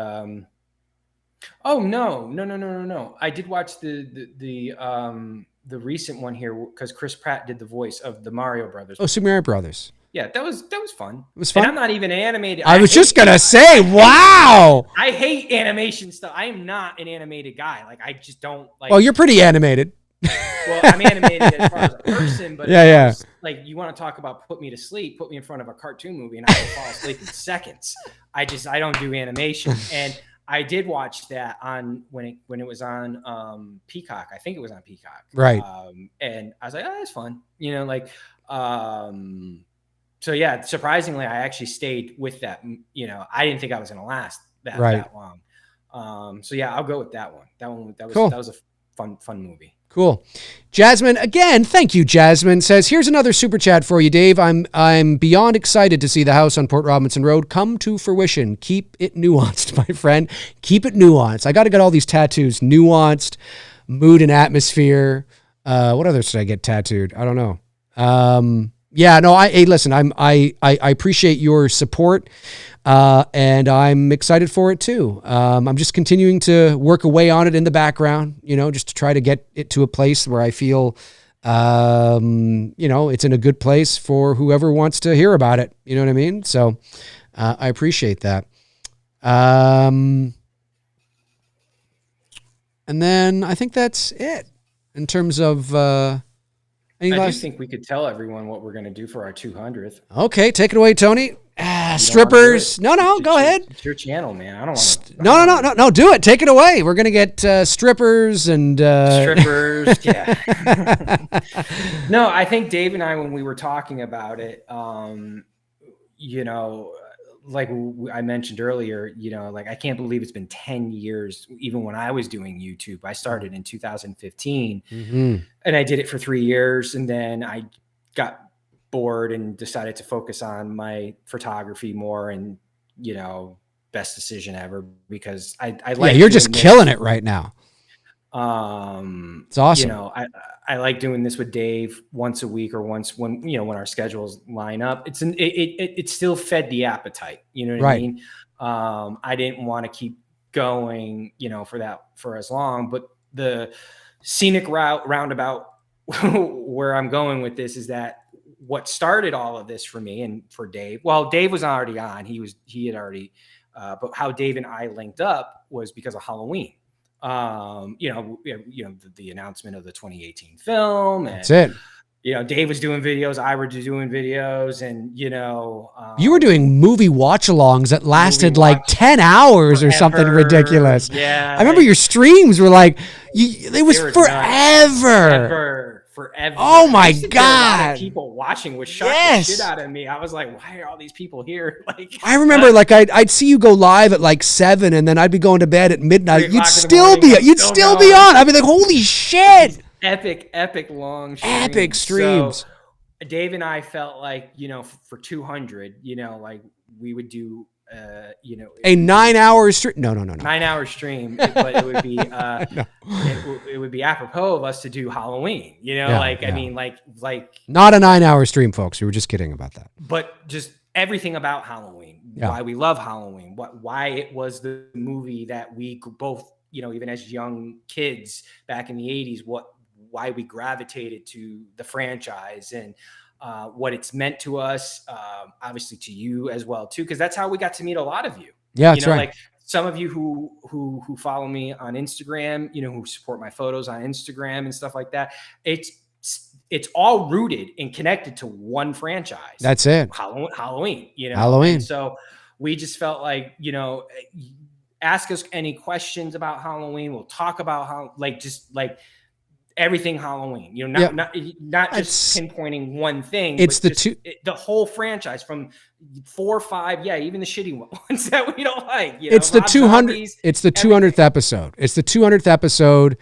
oh no. I did watch the recent one here because Chris Pratt did the voice of the Mario Brothers. Oh, Super Mario Brothers. Yeah, that was fun. It was fun. And I'm not even animated. I was just gonna say, wow. I hate animation stuff. I am not an animated guy. Like I just don't like. Well, you're pretty animated. Well, I'm animated as far as a person, but yeah. Like you want to talk about put me to sleep, put me in front of a cartoon movie, and I will fall asleep in seconds. I don't do animation, and I did watch that on when it was on Peacock. I think it was on Peacock, right? And I was like, oh, that's fun, So yeah, surprisingly, I actually stayed with that. I didn't think I was going to last that long. So yeah, I'll go with that one. That was a fun movie. Cool. Jasmine, again, thank you, Jasmine, says, here's another super chat for you, Dave. I'm beyond excited to see the house on Port Robinson Road come to fruition. Keep it nuanced, my friend. Keep it nuanced. I got to get all these tattoos nuanced, mood and atmosphere. What others should I get tattooed? I don't know. Yeah, no, hey, listen, I appreciate your support. And I'm excited for it too. I'm just continuing to work away on it in the background, just to try to get it to a place where I feel, it's in a good place for whoever wants to hear about it. You know what I mean? So, I appreciate that. And then I think that's it in terms of, I just think we could tell everyone what we're going to do for our 200th. Okay. Take it away, Tony. Strippers. No, go ahead. It's your channel, man. I don't want to. No. Do it. Take it away. We're going to get strippers and. Strippers. Yeah. No, I think Dave and I, when we were talking about it, like I mentioned earlier, like I can't believe it's been 10 years, even when I was doing YouTube. I started in 2015 and I did it for 3 years. And then I got bored and decided to focus on my photography more, and best decision ever, because I like you're just killing it right now. It's awesome. I like doing this with Dave once a week, or once when our schedules line up. It still fed the appetite, you know what I mean? I didn't want to keep going for as long, but the scenic roundabout where I'm going with this is that what started all of this for me and for Dave, well, Dave was already on, he had already, but how Dave and I linked up was because of Halloween. The announcement of the 2018 film. And, that's it. Dave was doing videos, I was doing videos, and you were doing movie watch-alongs that lasted like 10 hours or something ridiculous. Yeah, I remember your streams were like, it was forever. Oh my God. People watching would shock the shit out of me. I was like, why are all these people here? Like, I remember I'd see you go live at like 7, and then I'd be going to bed at midnight. You'd still be on. I'd be like, holy shit. Epic long streams. Epic streams. So Dave and I felt like, for 200, like we would do a 9-hour stream. No. 9-hour stream, but it would be it would be apropos of us to do Halloween. I mean, like not a 9-hour stream, folks. We were just kidding about that. But just everything about Halloween, why we love Halloween, why it was the movie that we both, even as young kids back in the 80s, why we gravitated to the franchise, and what it's meant to us, obviously to you as well too, because that's how we got to meet a lot of you. Yeah, that's right. Like some of you who follow me on Instagram, who support my photos on Instagram and stuff like that. It's all rooted and connected to one franchise. That's it. Halloween. Halloween. And so we just felt like, ask us any questions about Halloween. We'll talk about how, everything Halloween, not just pinpointing one thing. It's but the whole franchise from 4 or 5, even the shitty ones that we don't like. It's the 200. It's the 200th episode. It's the 200th episode.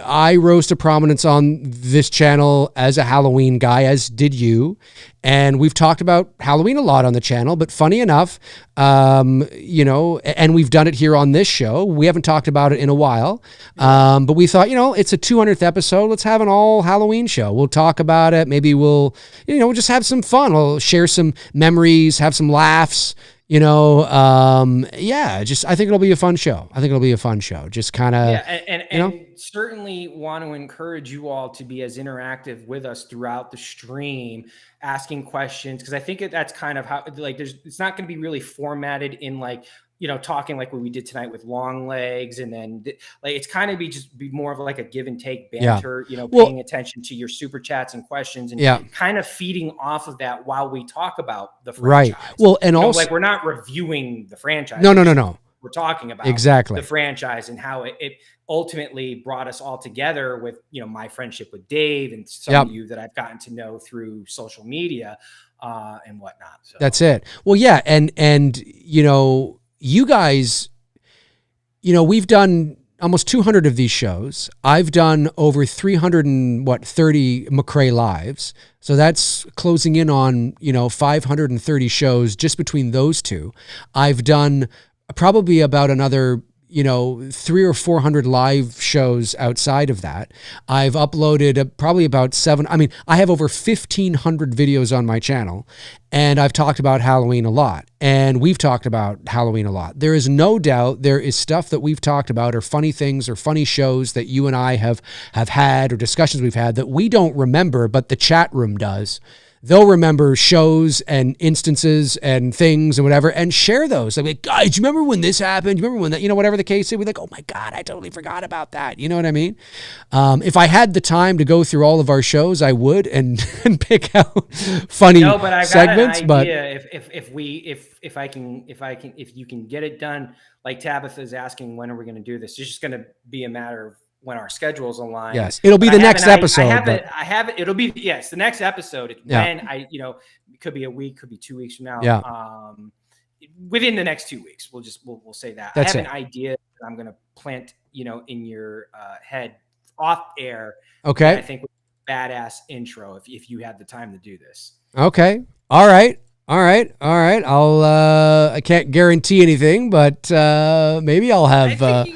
I rose to prominence on this channel as a Halloween guy, as did you. And we've talked about Halloween a lot on the channel, but funny enough, and we've done it here on this show. We haven't talked about it in a while, but we thought, it's a 200th episode. Let's have an all Halloween show. We'll talk about it. Maybe we'll just have some fun. We'll share some memories, have some laughs. I think it'll be a fun show. Just kind of, and certainly want to encourage you all to be as interactive with us throughout the stream, asking questions. Cause I think that's kind of how, it's not going to be really formatted in talking like what we did tonight with Longlegs, and then it's kind of be more of like a give and take banter, paying attention to your super chats and questions, and kind of feeding off of that while we talk about the franchise. Right. Well, and also we're not reviewing the franchise. No. We're talking about exactly the franchise and how it ultimately brought us all together with, my friendship with Dave and some of you that I've gotten to know through social media and whatnot. So that's it. Well, yeah. And you guys, we've done almost 200 of these shows. I've done over 330 McRae Lives. So that's closing in on, 530 shows just between those two. I've done probably about another, 300 or 400 live shows outside of that. I've uploaded probably about I have over 1,500 videos on my channel, and I've talked about Halloween a lot, and we've talked about Halloween a lot. There is no doubt there is stuff that we've talked about, or funny things or funny shows that you and I have had, or discussions we've had that we don't remember, but the chat room does. They'll remember shows and instances and things and whatever, and share those. Like, guys, do you remember when this happened? Do you remember when that, whatever the case is? We're like, oh my God, I totally forgot about that. You know what I mean? If I had the time to go through all of our shows, I would and pick out funny segments. But if you can get it done, like Tabitha's asking, when are we going to do this? It's just going to be a matter of when our schedules align. Yes, it'll be the next episode. I have it. It'll be the next episode. When it could be a week, could be 2 weeks from now. Yeah. Within the next 2 weeks, we'll say that. That's I have an idea that I'm going to plant, in your head off air. Okay. I think with a badass intro if you had the time to do this. Okay. All right. I can't guarantee anything, but maybe I'll have.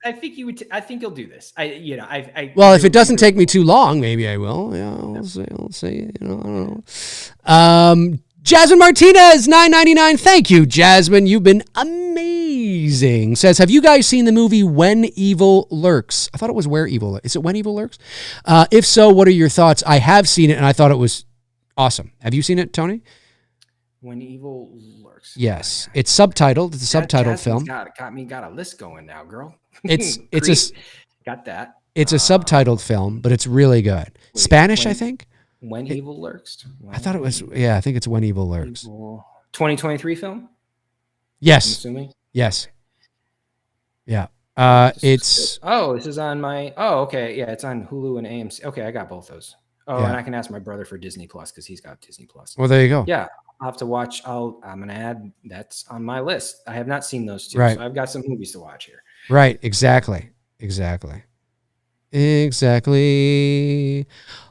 I think you would. I think you'll do this. Well, if it doesn't take me too long, maybe I will. Yeah, we'll see. I don't know. Jasmine Martinez, $9.99. Thank you, Jasmine. You've been amazing. Says, have you guys seen the movie When Evil Lurks? I thought it was Where Evil Lurks. Is it When Evil Lurks? If so, what are your thoughts? I have seen it, and I thought it was awesome. Have you seen it, Tony? When Evil Lurks. Yes, it's subtitled. It's a subtitled film. Got a list going now, girl. It's got that. It's a subtitled film, but it's really good. Spanish, I think. When Evil Lurks. I thought it was. Yeah, I think it's When Evil Lurks. 2023 film. Yes. I'm assuming. Yes. Yeah. It's. Oh, this is on my. Oh, okay. Yeah, it's on Hulu and AMC. Okay, I got both those. Oh, yeah. And I can ask my brother for Disney Plus because he's got Disney Plus. Well, there you go. Yeah. I'll have to watch. I'm going to add that's on my list. I have not seen those two. Right. So I've got some movies to watch here. Right. Exactly.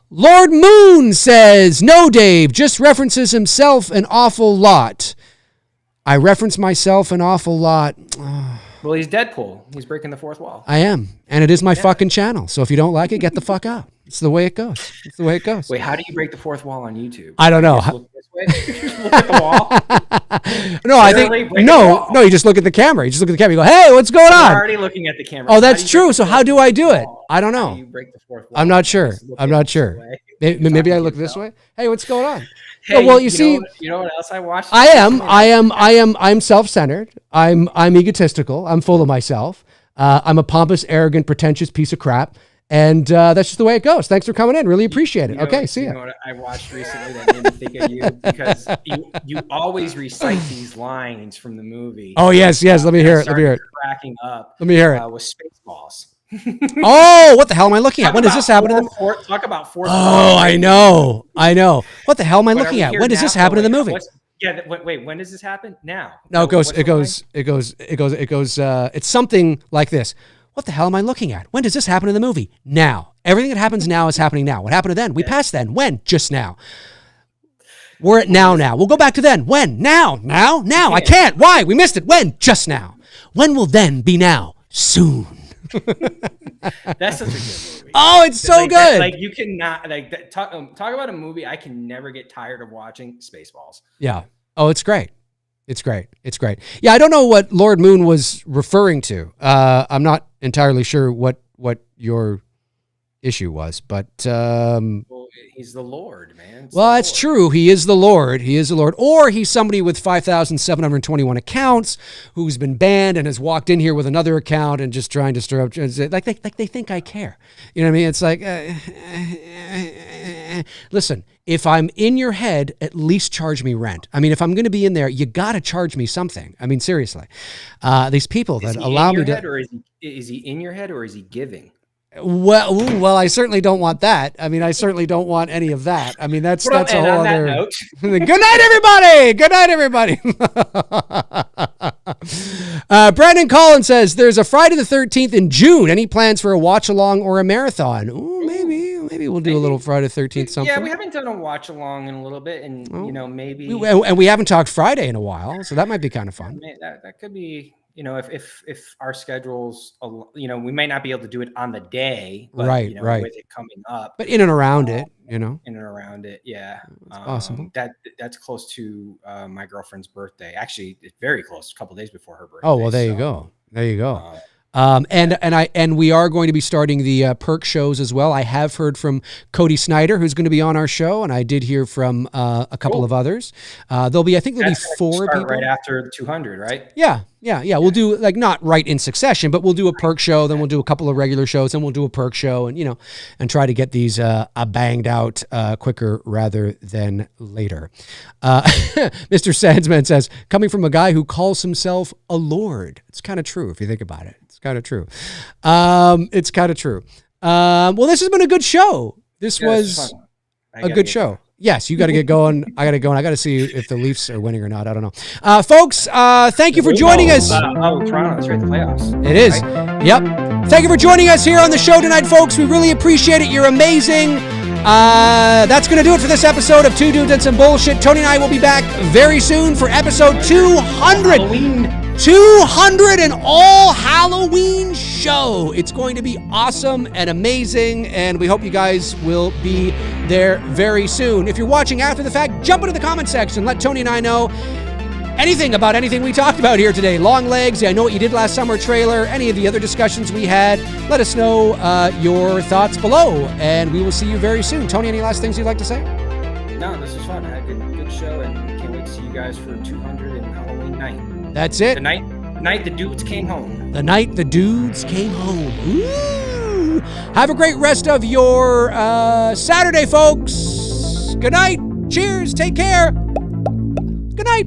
Lord Moon says, no, Dave, just references himself an awful lot. I reference myself an awful lot. Well, he's Deadpool. He's breaking the fourth wall. I am. And it is my fucking channel. So if you don't like it, get the fuck out. It's the way it goes. Wait, how do you break the fourth wall on YouTube? I don't know. Look this way? Look at the wall? No, I think, no, you just look at the camera. You go, hey, what's going on? I'm already looking at the camera. Oh, that's true. So how do I do it? I don't know. How do you break the fourth wall? I'm not sure. Maybe I look this way. Hey, what's going on? Hey, well, you see, you know what else I watched? I'm self-centered. I'm egotistical. I'm full of myself. I'm a pompous, arrogant, pretentious piece of crap. And that's just the way it goes. Thanks for coming in. Really appreciate it. Okay, see ya. You know what I watched recently that made me think of you? Because you always recite these lines from the movie. Oh, yes. Let me hear it. Cracking up. Let me hear it. With Spaceballs. Oh, what the hell am I looking at? When does this happen to them? Talk about fourth. Oh, I know. What the hell am I looking at? When does this happen in the movie? Wait, when does this happen? Now. No, it's something like this. What the hell am I looking at? When does this happen in the movie? Now. Everything that happens now is happening now. What happened to then? We passed then. When? Just now. We're at now. We'll go back to then. When? Now. I can't. Why? We missed it. When? Just now. When will then be now? Soon. That's such a good movie. Oh, it's so good. You cannot talk about a movie I can never get tired of watching. Spaceballs. Yeah. Oh, it's great. It's great. Yeah, I don't know what Lord Moon was referring to. I'm not entirely sure what your issue was, but well, he's the Lord, man. That's true. He is the Lord. Or he's somebody with 5,721 accounts who's been banned and has walked in here with another account and just trying to stir up, like they think I care. You know what I mean? It's like, listen, if I'm in your head, at least charge me rent. I mean, if I'm going to be in there, you got to charge me something. I mean, seriously, these people that allow me to. Or is he in your head or is he giving? Well, I certainly don't want that. I mean, I certainly don't want any of that. I mean, that's a whole other. Good night, everybody. Brandon Collins says there's a Friday the 13th in June. Any plans for a watch along or a marathon? Ooh, maybe we'll do a little Friday the 13th something. Yeah, we haven't done a watch along in a little bit, and maybe. And we haven't talked Friday in a while, so that might be kind of fun. That could be if our schedules, we may not be able to do it on the day, but Right. with it coming up, But in and around it, in and around it, yeah, it's possible. That's close to my girlfriend's birthday. Actually, it's very close, a couple days before her birthday. Oh well, there you go. There you go. And we are going to be starting the perk shows as well. I have heard from Cody Snyder, who's going to be on our show, and I did hear from a couple of others. There'll be 4 people right after the 200, right? Yeah. We'll do not right in succession, but we'll do a perk show, then we'll do a couple of regular shows, then we'll do a perk show, and and try to get these banged out quicker rather than later. Mr. Sandsman says, coming from a guy who calls himself a lord. It's kind of true if you think about it. It's kind of true. It's kind of true. Well, this has been a good show. This was a good show. Yes, you got to get going. I got to go, and I got to see if the Leafs are winning or not. I don't know. Folks, thank you for joining us. Toronto is right, the playoffs. It is. Right? Yep. Thank you for joining us here on the show tonight, folks. We really appreciate it. You're amazing. That's going to do it for this episode of Two Dudes and Some Bullshit. Tony and I will be back very soon for episode 200. 200 and all Halloween show. It's going to be awesome and amazing, and we hope you guys will be there very soon. If you're watching after the fact, jump into the comment section. Let Tony and I know anything about anything we talked about here today. Longlegs, I Know What You Did Last Summer trailer, any of the other discussions we had. Let us know your thoughts below, and we will see you very soon. Tony, any last things you'd like to say? No, this was fun. I had a good show, and can't wait to see you guys for 200 and Halloween night. That's it. The night the dudes came home. The night the dudes came home. Ooh. Have a great rest of your Saturday, folks. Good night. Cheers. Take care. Good night.